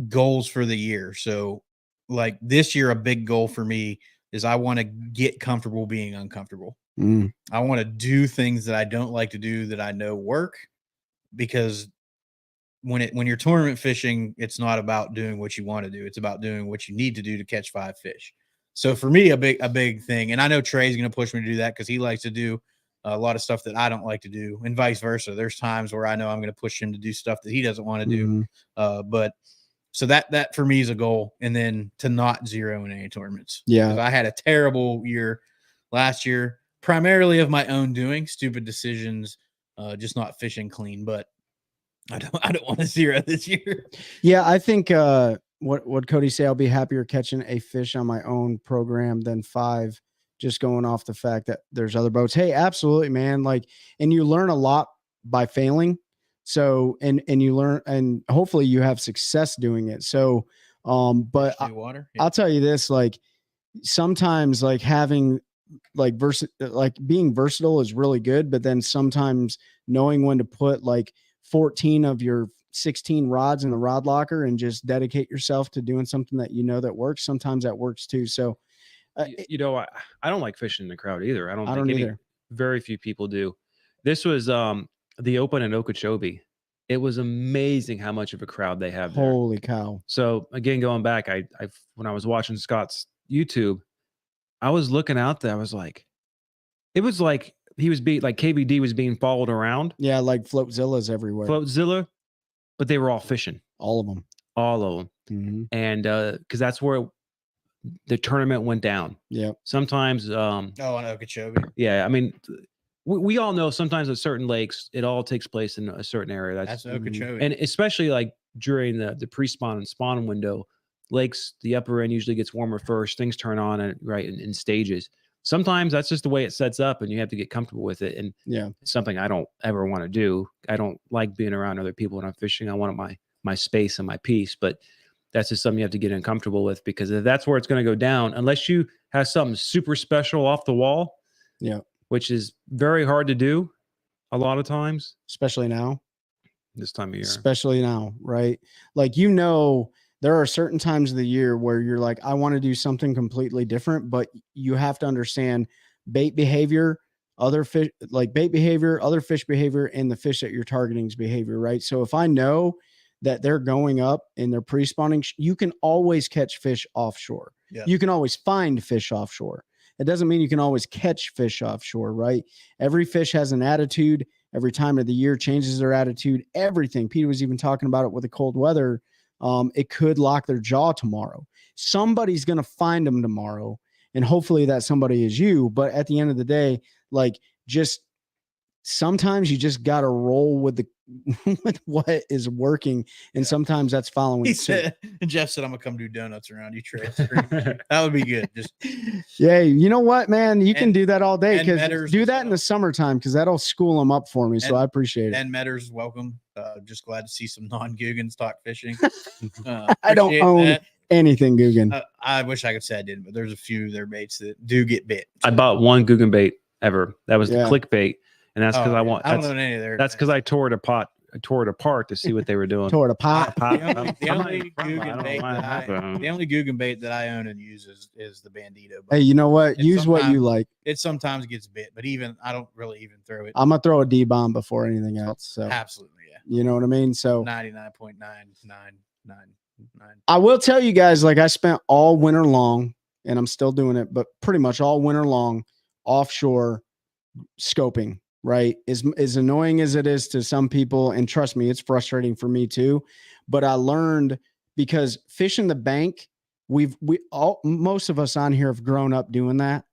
goals for the year. So like this year, a big goal for me is I want to get comfortable being uncomfortable. I want to do things that I don't like to do that I know work, because when you're tournament fishing, it's not about doing what you want to do. It's about doing what you need to do to catch 5 fish. So for me, a big thing, and I know Trey's going to push me to do that because he likes to do a lot of stuff that I don't like to do, and vice versa. There's times where I know I'm going to push him to do stuff that he doesn't want to do. But so that for me is a goal, and then to not zero in any tournaments. Yeah, I had a terrible year last year, primarily of my own doing, stupid decisions, just not fishing clean. But I don't want to zero this year. Yeah, I think what Cody say, I'll be happier catching a fish on my own program than 5, just going off the fact that there's other boats. Hey, absolutely, man. Like, and you learn a lot by failing. So, and you learn, and hopefully you have success doing it. So, but I'll tell you this, like sometimes like having like being versatile is really good, but then sometimes knowing when to put like 14 of your 16 rods in the rod locker and just dedicate yourself to doing something that you know that works. Sometimes that works too. So, you know, I don't like fishing in the crowd either. I don't think either. Very few people do. This was the Open in Okeechobee. It was amazing how much of a crowd they have there. Holy cow. So again, going back, I when I was watching Scott's YouTube, I was looking out there. I was like, it was like he was like KVD was being followed around. Yeah, like Floatzilla's everywhere. Floatzilla, but they were all fishing. All of them. All of them. And because that's where the tournament went down. Yeah. Sometimes. On Okeechobee. Yeah, I mean, we all know sometimes at certain lakes, it all takes place in a certain area. That's Okeechobee. And especially like during the pre-spawn and spawn window, lakes, the upper end usually gets warmer first. Things turn on in stages. sometimes that's just the way it sets up and you have to get comfortable with it. And Yeah. it's something I don't ever want to do. I don't like being around other people when I'm fishing. I want my space and my peace, but that's just something you have to get uncomfortable with, because if that's where it's going to go down, unless you have something super special off the wall, Yeah. which is very hard to do a lot of times, Especially now. this time of year. Especially now, right? Like, you know, there are certain times of the year where you're like, I want to do something completely different, but you have to understand bait behavior, other fish, like bait behavior, other fish behavior, and the fish that you're targeting's behavior, right? So if I know that they're going up and they're pre-spawning, you can always catch fish offshore. Yeah. You can always find fish offshore. It doesn't mean you can always catch fish offshore, right? Every fish has an attitude. Every time of the year changes their attitude, everything. Peter was even talking about it with the cold weather. It could lock their jaw tomorrow. Somebody's going to find them tomorrow, and hopefully that somebody is you. But at the end of the day, like, just sometimes you just got to roll with the with what is working, and sometimes that's following suit. Jeff said, I'm gonna come do donuts around you, Trey. That would be good. Just yeah, you know what, man, you can do that all day. Metters Do that in the summertime, because that'll school them up for me. So I appreciate it. And Metters, welcome. Just glad to see some non-Googans talk fishing. I don't own anything Googan. I wish I could say I didn't, but there's a few of their baits that do get bit. I bought one Googan bait ever. That was the clickbait. And that's because I don't know any of their. That's because I tore it apart to see what they were doing. Tore it apart. The only Googan bait that I own and use is the Bandito. Hey, you know what? Use what you like. It sometimes gets bit, but I don't really even throw it. I'm gonna throw a D-bomb before anything else. So absolutely, yeah. You know what I mean? So 99.99999. I will tell you guys, like, I spent all winter long, and I'm still doing it, but pretty much all winter long offshore scoping. Right. As annoying as it is to some people, and trust me, it's frustrating for me too. But I learned, because fishing the bank, most of us on here have grown up doing that.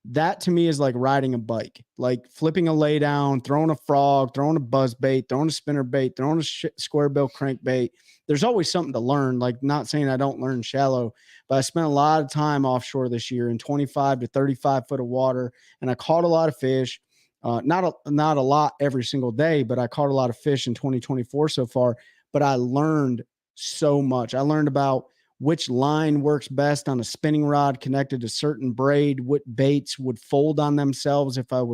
That to me is like riding a bike, like flipping a lay down, throwing a frog, throwing a buzz bait, throwing a spinner bait, throwing a square bill crankbait. There's always something to learn. Like, not saying I don't learn shallow, but I spent a lot of time offshore this year in 25 to 35 foot of water, and I caught a lot of fish. Not a lot every single day, but I caught a lot of fish in 2024 so far. But I learned so much. I learned about which line works best on a spinning rod connected to certain braid, what baits would fold on themselves if I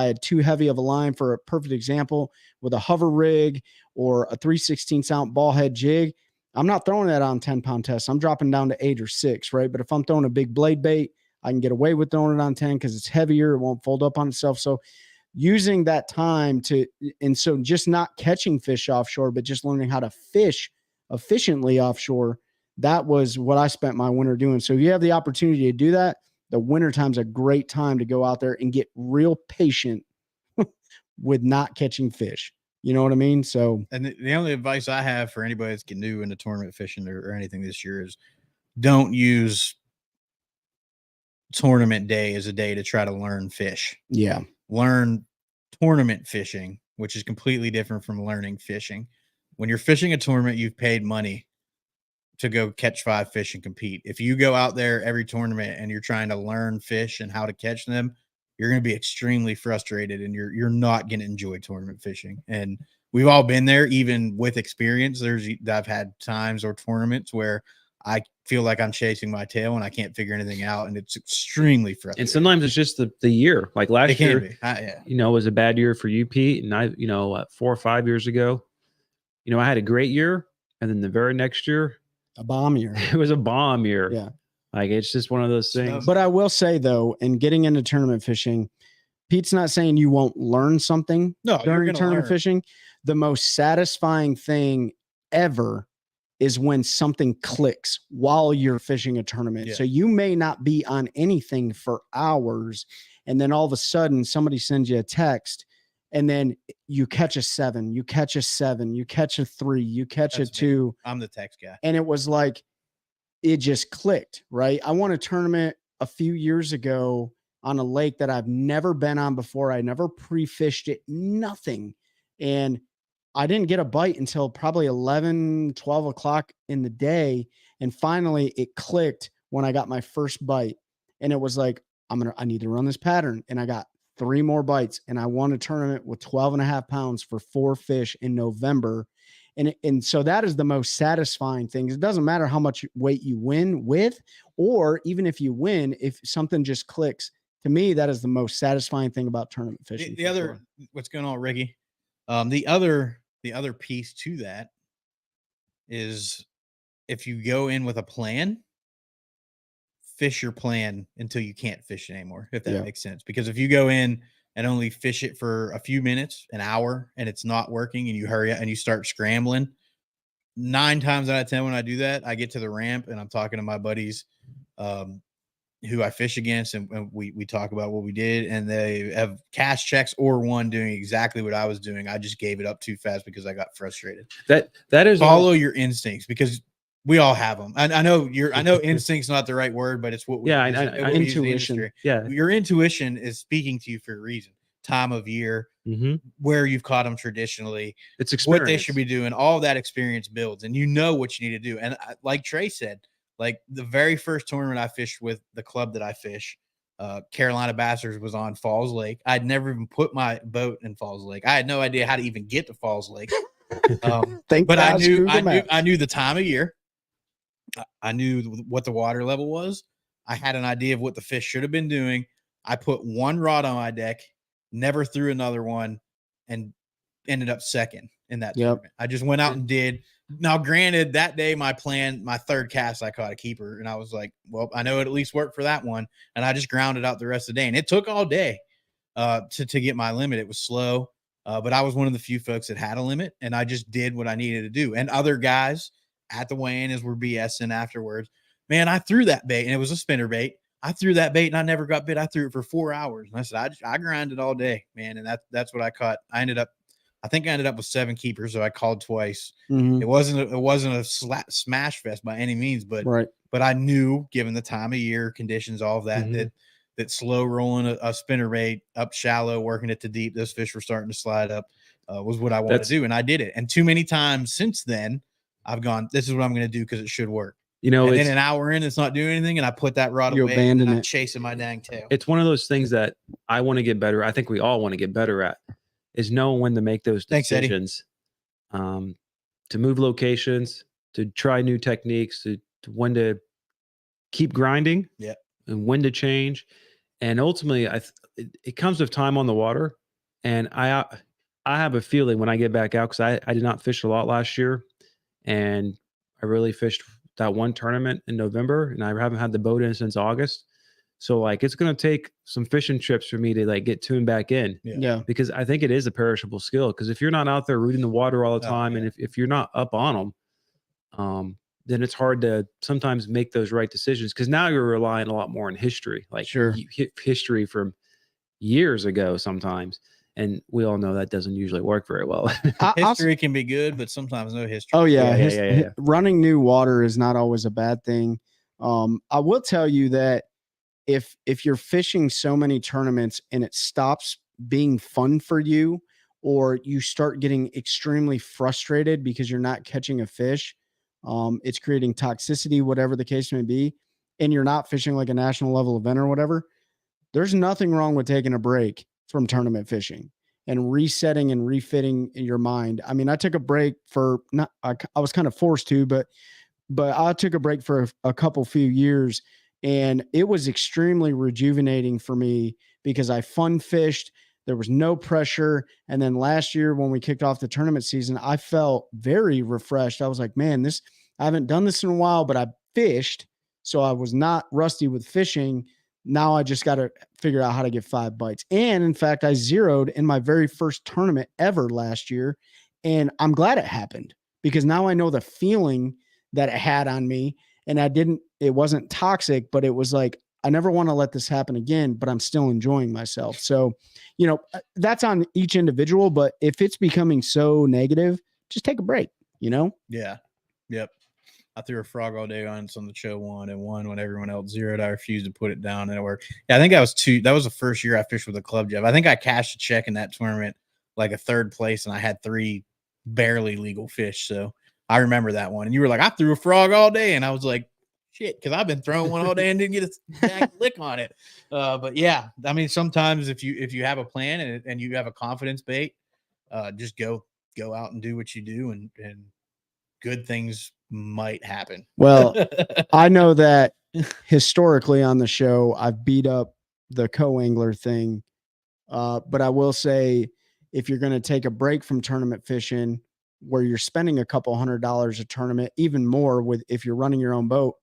had too heavy of a line. For a perfect example, with a hover rig or a 3/16 ounce ball head jig, I'm not throwing that on 10-pound tests. I'm dropping down to 8 or 6, right? But if I'm throwing a big blade bait, I can get away with throwing it on 10 because it's heavier. It won't fold up on itself. So using that time and so just not catching fish offshore, but just learning how to fish efficiently offshore. That was what I spent my winter doing. So if you have the opportunity to do that, the winter time's a great time to go out there and get real patient with not catching fish. You know what I mean? So, and the only advice I have for anybody that's getting new into tournament fishing or anything this year is don't use tournament day as a day to try to learn fish. Yeah. Learn tournament fishing, which is completely different from learning fishing. When you're fishing a tournament, you've paid money to go catch 5 fish and compete. If you go out there every tournament and you're trying to learn fish and how to catch them, you're going to be extremely frustrated, and you're not going to enjoy tournament fishing. And we've all been there, even with experience. I've had times or tournaments where I feel like I'm chasing my tail and I can't figure anything out, and it's extremely frustrating. And sometimes it's just the year. Like last year, yeah. Was a bad year for you, Pete. And I, 4 or 5 years ago, I had a great year, and then the very next year, a bomb year. It was a bomb year. Yeah. Like, it's just one of those things. But I will say, though, in getting into tournament fishing, Pete's not saying you won't learn something during tournament fishing. The most satisfying thing ever is when something clicks while you're fishing a tournament. Yeah. So you may not be on anything for hours, and then all of a sudden somebody sends you a text, and then you catch a 7, you catch a 7, you catch a 3, you catch a 2. I'm the text guy. And it was like, it just clicked, right? I won a tournament a few years ago on a lake that I've never been on before. I never pre-fished it, nothing. And I didn't get a bite until probably 11, 12 o'clock in the day. And finally it clicked when I got my first bite. And it was like, I need to run this pattern. And I got 3 more bites, and I won a tournament with 12.5 pounds for 4 fish in November. And so that is the most satisfying thing. It doesn't matter how much weight you win with, or even if you win, if something just clicks. To me, that is the most satisfying thing about tournament fishing. The other, what's going on, Ricky? The other piece to that is if you go in with a plan, fish your plan until you can't fish anymore, if that makes sense. Because if you go in and only fish it for a few minutes, an hour, and it's not working, and you hurry up and you start scrambling, 9 times out of 10 when I do that, I get to the ramp and I'm talking to my buddies who I fish against, and we talk about what we did, and they have cash checks or one doing exactly what I was doing. I just gave it up too fast because I got frustrated. That is follow your instincts, because we all have them. I know instinct's not the right word, but it's what we intuition. Yeah, your intuition is speaking to you for a reason. Time of year, where you've caught them traditionally, it's experience. What they should be doing. All that experience builds, and you know what you need to do. And like Trey said, like the very first tournament I fished with the club that I fish, Carolina Bassers, was on Falls Lake. I'd never even put my boat in Falls Lake. I had no idea how to even get to Falls Lake. But I knew the time of year. I knew what the water level was. I had an idea of what the fish should have been doing. I put one rod on my deck, never threw another one, and ended up second in that tournament. I just went out and did. Now, granted, that day my third cast, I caught a keeper, and I was like, well, I know it at least worked for that one, and I just grounded out the rest of the day. And it took all day to get my limit. It was slow, but I was one of the few folks that had a limit, and I just did what I needed to do. And other guys at the weigh-in, as we're BSing afterwards, man, I threw that bait, and it was a spinner bait. I threw that bait, and I never got bit. I threw it for 4 hours, and I said, I grinded all day, man, and that's what I caught. I think I ended up with 7 keepers, so I called twice. It wasn't a smash fest by any means, but I knew, given the time of year, conditions, all of that, that slow rolling a spinner bait up shallow, working it to deep, those fish were starting to slide up, was what I wanted to do, and I did it. And too many times since then, I've gone, this is what I'm going to do because it should work. And then an hour in, it's not doing anything, and I put that rod away, and I'm chasing my dang tail. It's one of those things that I want to get better. I think we all want to get better at, is knowing when to make those decisions. Thanks, to move locations, to try new techniques, to when to keep grinding, and when to change. And ultimately, it comes with time on the water. And I have a feeling when I get back out, because I did not fish a lot last year, and I really fished that one tournament in November, and I haven't had the boat in since August. So like, it's going to take some fishing trips for me to like get tuned back in. Yeah. Because I think it is a perishable skill. Because if you're not out there rooting the water all the time, and if you're not up on them, then it's hard to sometimes make those right decisions. Because now you're relying a lot more on history, like history from years ago sometimes. And we all know that doesn't usually work very well. History can be good, but sometimes no history. Oh yeah. Running new water is not always a bad thing. I will tell you that if you're fishing so many tournaments and it stops being fun for you, or you start getting extremely frustrated because you're not catching a fish, it's creating toxicity, whatever the case may be, and you're not fishing like a national level event or whatever, there's nothing wrong with taking a break from tournament fishing and resetting and refitting your mind. I mean, I took a break I was kind of forced to, but I took a break for a few years, and it was extremely rejuvenating for me because I fun fished. There was no pressure. And then last year when we kicked off the tournament season, I felt very refreshed. I was like, man, I haven't done this in a while, but I fished. So I was not rusty with fishing. Now I just got to figure out how to get 5 bites. And in fact, I zeroed in my very first tournament ever last year. And I'm glad it happened, because now I know the feeling that it had on me, and it wasn't toxic, but it was like, I never want to let this happen again, but I'm still enjoying myself. So, that's on each individual, but if it's becoming so negative, just take a break, Yeah. Yep. I threw a frog all day on the show one when everyone else zeroed. I refused to put it down, and it worked. Yeah, I think that was the first year I fished with a club, Jeff. I think I cashed a check in that tournament, like a 3rd place, and I had 3 barely legal fish. So I remember that one. And you were like, I threw a frog all day, and I was like, shit, because I've been throwing one all day and didn't get a dang lick on it. But yeah, I mean, sometimes if you have a plan and you have a confidence bait, just go out and do what you do, and good things might happen. Well, I know that historically on the show, I've beat up the co-angler thing. But I will say, if you're going to take a break from tournament fishing, where you're spending a couple $100 a tournament, even more if you're running your own boat,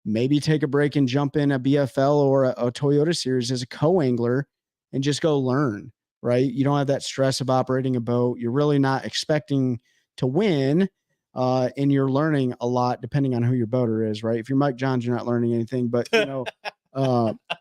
maybe take a break and jump in a BFL or a Toyota Series as a co-angler and just go learn, right? You don't have that stress of operating a boat. You're really not expecting to win, and you're learning a lot depending on who your boater is, right? If you're Mike Johns, you're not learning anything, but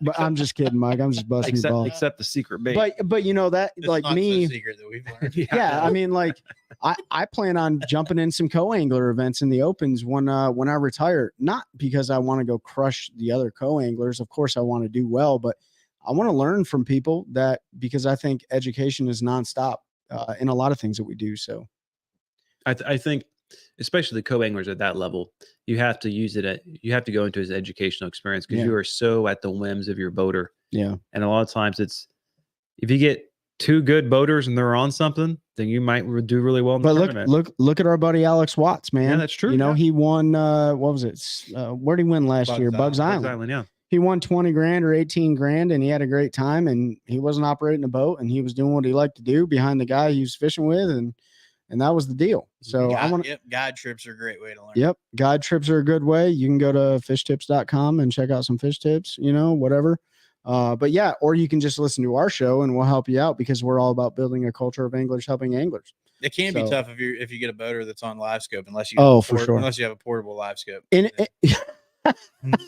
but I'm just kidding, Mike. I'm just busting your balls. Except the secret bait. But you know that, It's like not me, so secret that we've learned. yeah. I mean, like I plan on jumping in some co-angler events in the opens when I retire, not because I want to go crush the other co-anglers. Of course I want to do well, but I want to learn from people because I think education is nonstop in a lot of things that we do. So I think, especially the co-anglers at that level, you have to use it you have to go into his educational experience, because you are so at the whims of your boater. Yeah. And a lot of times if you get two good boaters and they're on something, then you might do really well in the tournament. Look at our buddy Alex Watts, man. Yeah, that's true. You know, he won what was it? Where did he win last year? Bugs Island. Yeah. He won 20 grand or 18 grand, and he had a great time, and he wasn't operating a boat, and he was doing what he liked to do behind the guy he was fishing with, and that was the deal. So guide trips are a great way to learn. Yep. Guide trips are a good way. You can go to fishtips.com and check out some fish tips, whatever. But yeah, or you can just listen to our show and we'll help you out, because we're all about building a culture of anglers helping anglers. It can be tough if you get a boater that's on live scope, unless you unless you have a portable live scope. And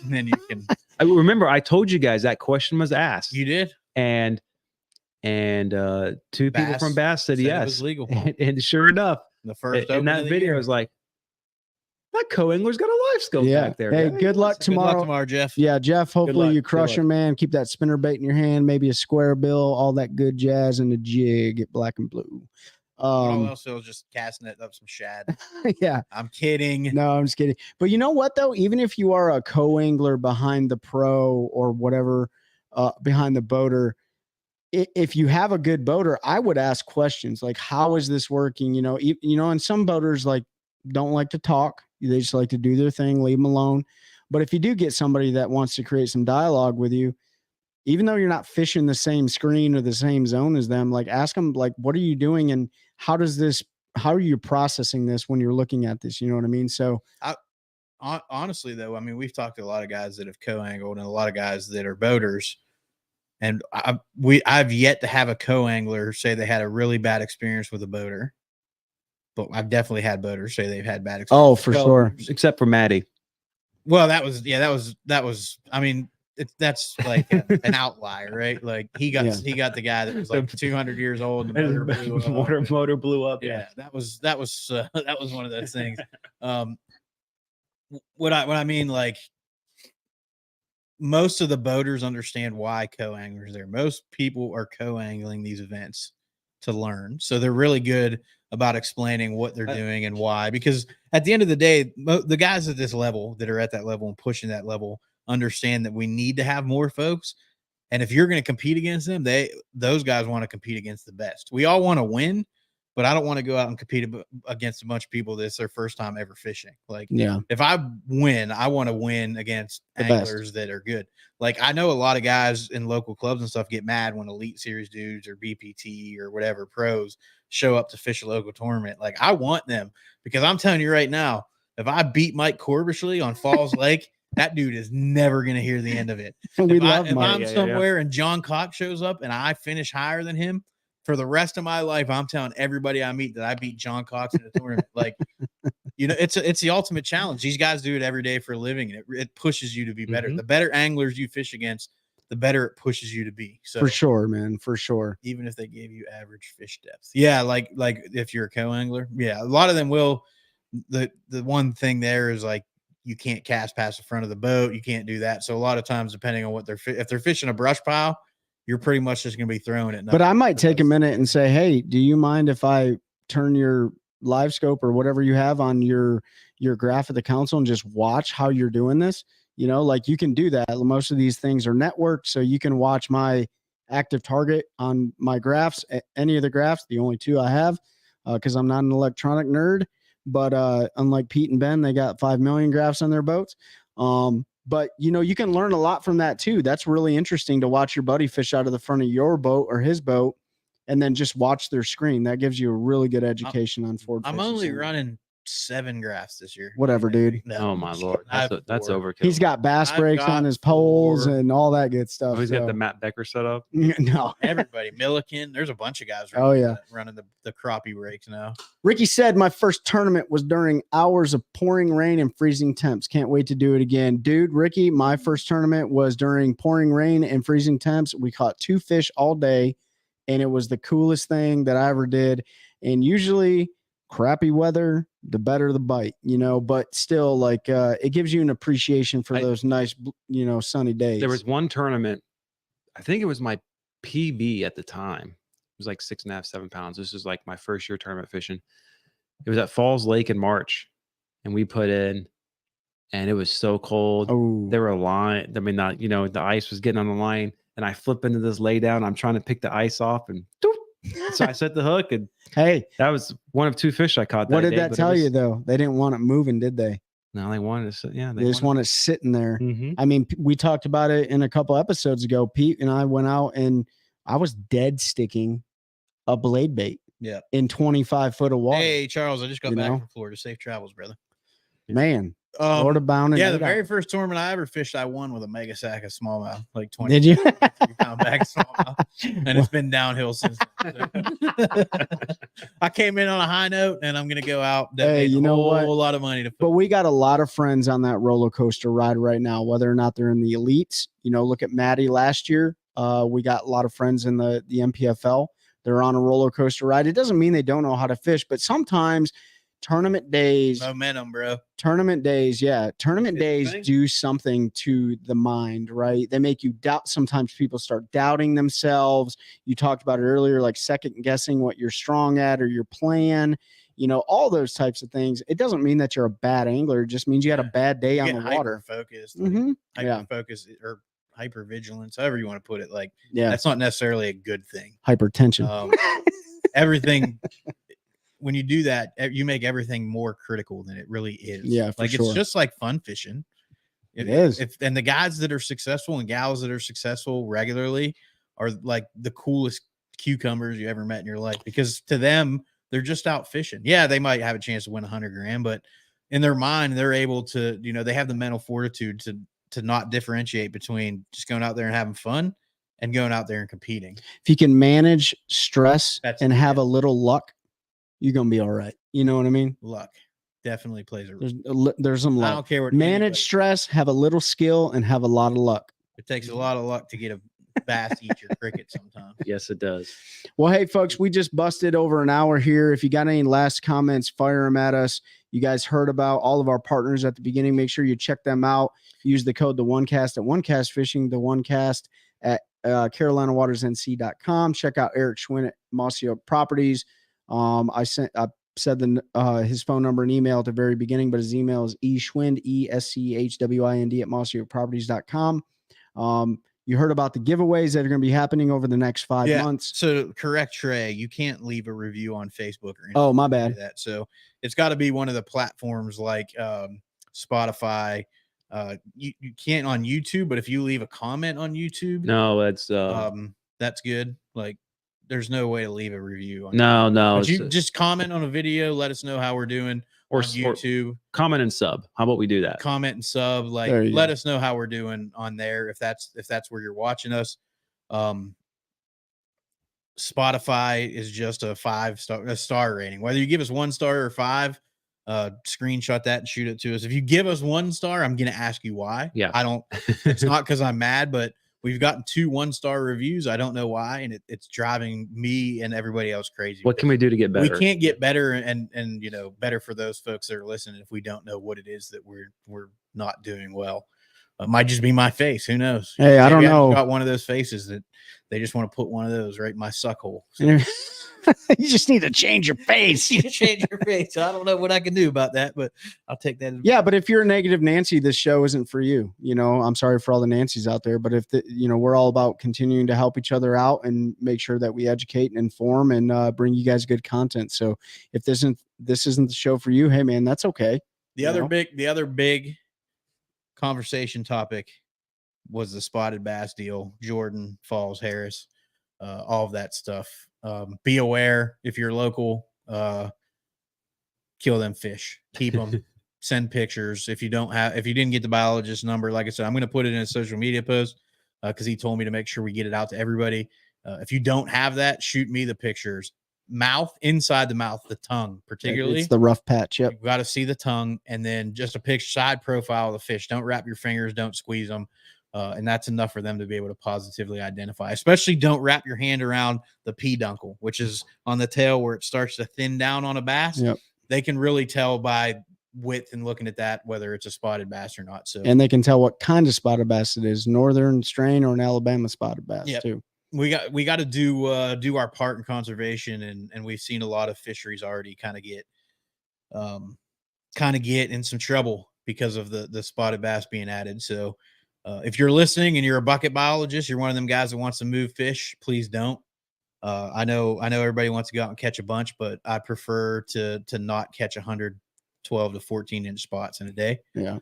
then you can. I remember I told you guys that question was asked. You did? And two people from Bass said yes. It was legal. And sure enough, the first in that video was like, that co-angler's got a live scope back there. Hey, good luck tomorrow. Good luck tomorrow, Jeff. Yeah, Jeff, hopefully you crush her, man. Keep that spinner bait in your hand, maybe a square bill, all that good jazz, and a jig at Black and Blue. Also just casting it up some shad. Yeah. I'm kidding. No, I'm just kidding. But you know what, though? Even if you are a co-angler behind the pro or whatever, behind the boater, if you have a good boater, I would ask questions like, how is this working? And some boaters don't like to talk. They just like to do their thing, leave them alone. But if you do get somebody that wants to create some dialogue with you, even though you're not fishing the same screen or the same zone as them, ask them, what are you doing? And how are you processing this when you're looking at this? You know what I mean? So honestly though, I mean, we've talked to a lot of guys that have co-angled and a lot of guys that are boaters. And I've yet to have a co-angler say they had a really bad experience with a boater, but I've definitely had boaters say they've had bad experience. Oh, for sure. Except for Maddie. Well, that was, I mean, that's like an outlier, right? Like he got the guy that was like 200 years old and the motor blew up. Yeah. That was one of those things. What I mean, most of the boaters understand why co-anglers there. Most people are co-angling these events to learn. So they're really good about explaining what they're doing and why, because at the end of the day, the guys at this level that are at that level and pushing that level understand that we need to have more folks. And if you're going to compete against them, those guys want to compete against the best. We all want to win, but I don't want to go out and compete against a bunch of people that's their first time ever fishing. If I win, I want to win against anglers that are good. I know a lot of guys in local clubs and stuff get mad when Elite Series dudes or BPT or whatever pros show up to fish a local tournament. I want them, because I'm telling you right now, if I beat Mike Corbishley on Falls Lake, that dude is never going to hear the end of it. If I'm somewhere and John Cox shows up and I finish higher than him, for the rest of my life, I'm telling everybody I meet that I beat John Cox in a tournament. It's the ultimate challenge. These guys do it every day for a living, and it pushes you to be better. The better anglers you fish against, the better it pushes you to be. So for sure, man, for sure. Even if they gave you average fish depth, yeah, like if you're a co-angler, yeah, a lot of them will. The one thing there is you can't cast past the front of the boat. You can't do that. So a lot of times, depending on what if they're fishing a brush pile, you're pretty much just going to be throwing it. But I might take a minute and say, hey, do you mind if I turn your live scope or whatever you have on your graph at the console and just watch how you're doing this? You know, like you can do that. Most of these things are networked, so you can watch my active target on my graphs, any of the graphs, the only 2 I have, because I'm not an electronic nerd. But unlike Pete and Ben, they got 5 million graphs on their boats. But you know, you can learn a lot from that too. That's really interesting to watch your buddy fish out of the front of your boat or his boat, and then just watch their screen. That gives you a really good education on Ford. I'm only running 7 graphs this year. Whatever, dude. No, Oh my lord, that's 4. overkill. He's got bass I've brakes on got his poles 4. and all that good stuff. Oh, he's got so. the Matt Becker set up. No. Everybody, Milliken. There's a bunch of guys. Running the crappie breaks now. Ricky said my first tournament was during hours of pouring rain and freezing temps. Can't wait to do it again, dude. Ricky, my first tournament was during pouring rain and freezing temps. We caught 2 fish all day, and it was the coolest thing that I ever did. And usually, crappy weather, the better the bite, you know, but still, like, it gives you an appreciation for those nice, you know, sunny days. There was one tournament, I think it was my PB at the time. It was like 6.5, 7 pounds. This is like my first year tournament fishing. It was at Falls Lake in March, and we put in, and it was so cold. Oh, There were a line. I mean, not, you know, the ice was getting on the line, and I flip into this lay down. I'm trying to pick the ice off, and doop. So I set the hook, and hey, that was one of 2 fish I caught. what did day, that tell you though? They didn't want it moving, did they? No, they wanted to sit. Yeah, They just want it sitting there. Mm-hmm. I mean, we talked about it in a couple episodes ago. Pete and I went out, and I was dead sticking a blade bait. Yeah. In 25 foot of water. Hey, Charles, I just got You back know? from Florida. Safe travels, brother. Man, Florida bound. And Yeah, the very first tournament I ever fished, I won with a mega sack of smallmouth, like 20. Did you? 23-pound bag of smallmouth, and it's been downhill since then. I came in on a high note, and I'm gonna go out. That Hey, made you a know whole what? lot of money to. But we got a lot of friends on that roller coaster ride right now, whether or not they're in the elites. You know, look at Maddie last year. We got a lot of friends in the MPFL. They're on a roller coaster ride. It doesn't mean they don't know how to fish, but sometimes tournament days, Momentum, bro. tournament days It's days thing. do something to the mind, right? They make you doubt. Sometimes people start doubting themselves. You talked about it earlier, like second guessing what you're strong at or your plan, you know, all those types of things. It doesn't mean that you're a bad angler. It just means you had a bad day on the water. Focused, Mhm. hyper focused, or hyper vigilance, however you want to put it. Like, Yeah, that's not necessarily a good thing. hypertension. Everything, when you do that, you make everything more critical than it really is. Yeah, for like sure. it's just like fun fishing. It is. And the guys that are successful and gals that are successful regularly are like the coolest cucumbers you ever met in your life, because to them, they're just out fishing. Yeah, they might have a chance to win 100 grand, but in their mind, they're able to, you know, they have the mental fortitude to not differentiate between just going out there and having fun and going out there and competing. If you can manage stress That's and it, have yeah. a little luck, you're gonna be all right. You know what I mean? Luck definitely plays a role. There's some I luck. don't care what Manage anybody- stress, have a little skill, and have a lot of luck. It takes a lot of luck to get a bass eat your cricket sometimes. Yes, it does. Well, hey, folks, we just busted over an hour here. If you got any last comments, fire them at us. You guys heard about all of our partners at the beginning. Make sure you check them out. Use the code TheOneCast at OneCast Fishing, TheOneCast at CarolinaWatersNC.com. Check out Eric Schwinn at Mossy Oak Properties. I said his phone number and email at the very beginning, but his email is eschwind, ESCHWIND at mossyoakproperties.com. You heard about the giveaways that are going to be happening over the next 5 months. So correct, Trey, you can't leave a review on Facebook or anything. Oh, my to do bad. that. So it's got to be one of the platforms like Spotify. You can't on YouTube, but if you leave a comment on YouTube, No, it's that's good. Like, there's no way to leave a review on no. But you it's, just comment on a video, let us know how we're doing or on YouTube. comment and sub. How about we do that? Comment and sub, like, There you let go. us know how we're doing on there if that's where you're watching us. Spotify is just a 5-star rating. Whether you give us 1 star or 5, screenshot that and shoot it to us. If you give us 1 star, I'm gonna ask you why. Yeah. I don't it's not because I'm mad, but we've gotten 2 1-star reviews. I don't know why, and it's driving me and everybody else crazy. What can we do to get better? We can't get better and you know, better for those folks that are listening if we don't know what it is that we're not doing well. It might just be my face. Who knows? Hey, I don't Maybe know. I've got one of those faces that they just want to put one of those right in my suck hole. So You just need to change your face. You change your face. So I don't know what I can do about that, but I'll take that. Yeah, but if you're a negative Nancy, this show isn't for you. You know, I'm sorry for all the Nancys out there, but if we're all about continuing to help each other out and make sure that we educate and inform and bring you guys good content. So if this isn't the show for you, hey man, that's okay. The other big conversation topic was the spotted bass deal, Jordan, Falls, Harris, all of that stuff. Be aware if you're local, kill them fish, keep them, send pictures. If you didn't get the biologist number, like I said, I'm going to put it in a social media post because he told me to make sure we get it out to everybody. If you don't have that, shoot me the pictures. Mouth, inside the mouth, the tongue, particularly. It's the rough patch. Yep. You've got to see the tongue, and then just a picture, side profile of the fish. Don't wrap your fingers, don't squeeze them. And that's enough for them to be able to positively identify. Especially don't wrap your hand around the peduncle, which is on the tail where it starts to thin down on a bass. Yep. They can really tell by width and looking at that whether it's a spotted bass or not. So, and they can tell what kind of spotted bass it is, northern strain or an Alabama spotted bass too. We got to do our part in conservation, and we've seen a lot of fisheries already kind of get in some trouble because of the spotted bass being added. So if you're listening and you're a bucket biologist, you're one of them guys that wants to move fish, please don't. I know everybody wants to go out and catch a bunch, but I prefer to not catch 112 to 14-inch spots in a day. Yeah.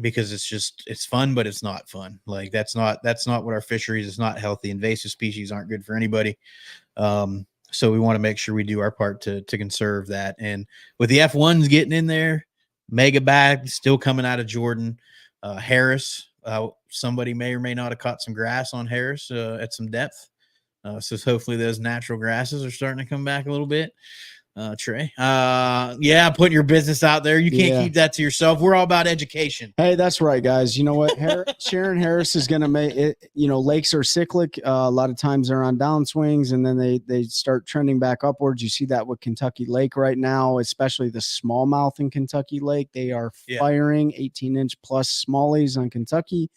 Because it's fun, but it's not fun. Like that's not what our fisheries. It's not healthy. Invasive species aren't good for anybody. So we want to make sure we do our part to conserve that. And with the F1s getting in there, mega bag still coming out of Jordan, Harris. Somebody may or may not have caught some grass on Harris at some depth. So hopefully those natural grasses are starting to come back a little bit. Trey, putting your business out there. You can't keep that to yourself. We're all about education. Hey, that's right, guys. You know what? Sharon Harris is going to make it. You know, lakes are cyclic. A lot of times they're on downswings and then they start trending back upwards. You see that with Kentucky Lake right now, especially the smallmouth in Kentucky Lake. They are firing 18-inch plus smallies on Kentucky.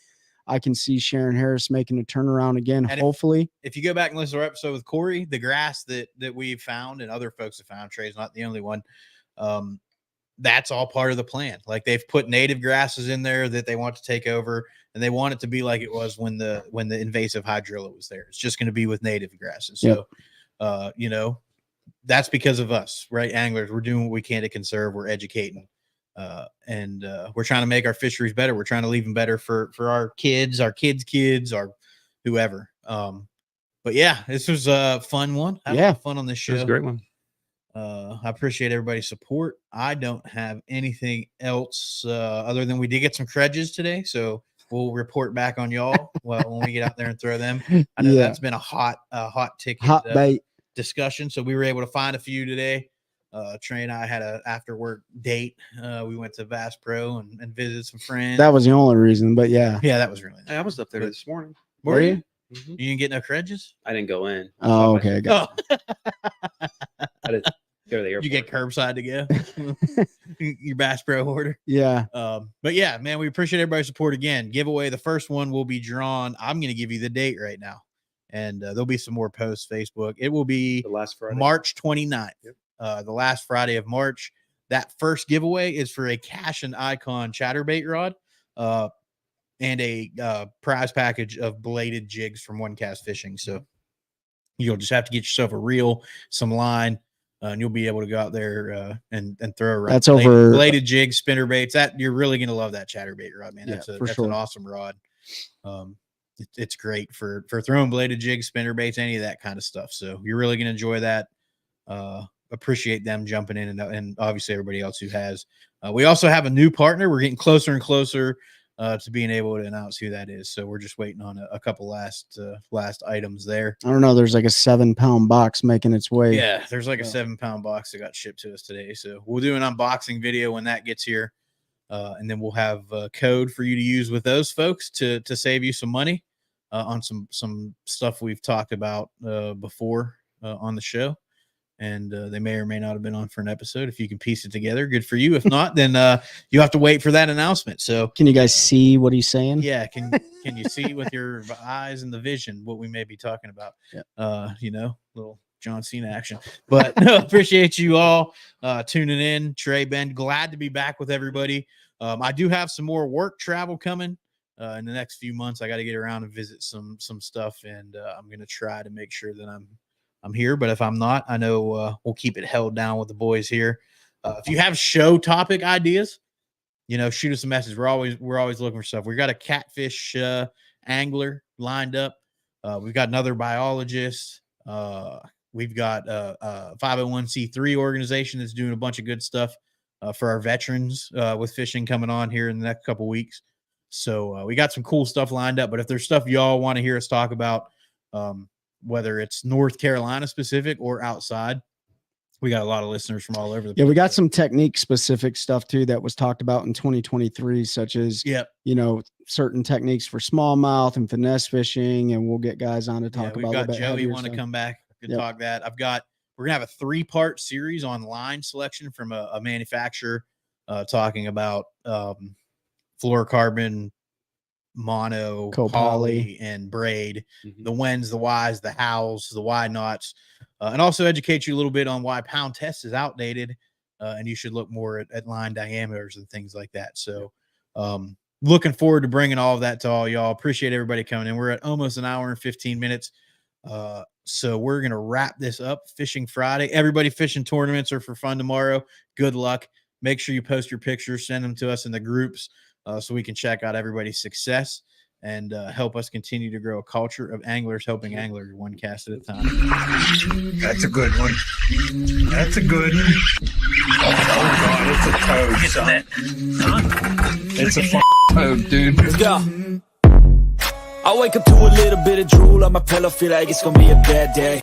I can see Sharon Harris making a turnaround again, and hopefully. If you go back and listen to our episode with Corey, the grass that we've found and other folks have found, Trey's not the only one, that's all part of the plan. Like they've put native grasses in there that they want to take over, and they want it to be like it was when the invasive hydrilla was there. It's just going to be with native grasses. So, that's because of us, right? Anglers, we're doing what we can to conserve. We're educating. And we're trying to make our fisheries better. We're trying to leave them better for our kids, our kids, our whoever. But yeah, this was a fun one. I had fun on this show. It was a great one. I appreciate everybody's support. I don't have anything else other than we did get some credges today. So we'll report back on y'all when we get out there and throw them. I know that's been a hot ticket discussion. So we were able to find a few today. Trey and I had an after work date. We went to Bass Pro and visited some friends. That was the only reason, but yeah, that was really nice. I was up there this morning. Were you? Mm-hmm. You didn't get no credges? I didn't go in. Oh, okay. I didn't go to the airport. You get curbside to go? Your Bass Pro order? Yeah. But yeah, man, we appreciate everybody's support again. Giveaway. The first one will be drawn. I'm going to give you the date right now. And there'll be some more posts, Facebook. It will be the last Friday, March 29th. Yep. The last Friday of March. That first giveaway is for a Cash and Icon chatterbait rod and a prize package of bladed jigs from One Cast Fishing. So you'll just have to get yourself a reel, some line, and you'll be able to go out there and throw a rod. That's over bladed jigs, spinner baits. That you're really going to love that chatterbait rod, man. That's an awesome rod. It's great for throwing bladed jigs, spinner baits, any of that kind of stuff. So you're really going to enjoy that. Appreciate them jumping in and obviously everybody else who has. We also have a new partner. We're getting closer and closer to being able to announce who that is. So we're just waiting on a couple last items there. I don't know. There's like a 7-pound box making its way. Yeah, there's like a 7-pound box that got shipped to us today. So we'll do an unboxing video when that gets here. And then we'll have a code for you to use with those folks to save you some money on some stuff we've talked about before on the show. And they may or may not have been on for an episode. If you can piece it together, good for you. If not, then you have to wait for that announcement. So can you guys see what he's saying? Yeah. Can you see with your eyes and the vision what we may be talking about? Yeah. Little John Cena action. But no, appreciate you all tuning in. Trey, Ben, glad to be back with everybody. I do have some more work travel coming in the next few months. I got to get around and visit some stuff, and I'm going to try to make sure that I'm here. But if I'm not, I know we'll keep it held down with the boys here. If you have show topic ideas, shoot us a message. We're always looking for stuff. We got a catfish angler lined up. We've got another biologist. We've got a 501c3 organization that's doing a bunch of good stuff for our veterans with fishing coming on here in the next couple weeks. So we got some cool stuff lined up. But if there's stuff y'all want to hear us talk about, whether it's North Carolina specific or outside, we got a lot of listeners from all over the place. We got some technique specific stuff too that was talked about in 2023, such as certain techniques for smallmouth and finesse fishing, and we'll get guys on to talk about. We've got Joey want to come back and talk that. We're gonna have a 3-part series on line selection from a manufacturer talking about fluorocarbon, mono, poly, and braid, the whens, the whys, the hows, the why nots, and also educate you a little bit on why pound test is outdated, and you should look more at line diameters and things like that. So looking forward to bringing all of that to all y'all. Appreciate everybody coming in. We're at almost an hour and 15 minutes. So we're going to wrap this up. Fishing Friday. Everybody fishing tournaments are for fun tomorrow. Good luck. Make sure you post your pictures, send them to us in the groups so we can check out everybody's success and help us continue to grow a culture of anglers helping anglers one cast at a time. That's a good one. That's a good one. Oh, God, it's a toad, son. It's a toad, dude. Let's go. I wake up to a little bit of drool on my pillow, feel like it's gonna be a bad day.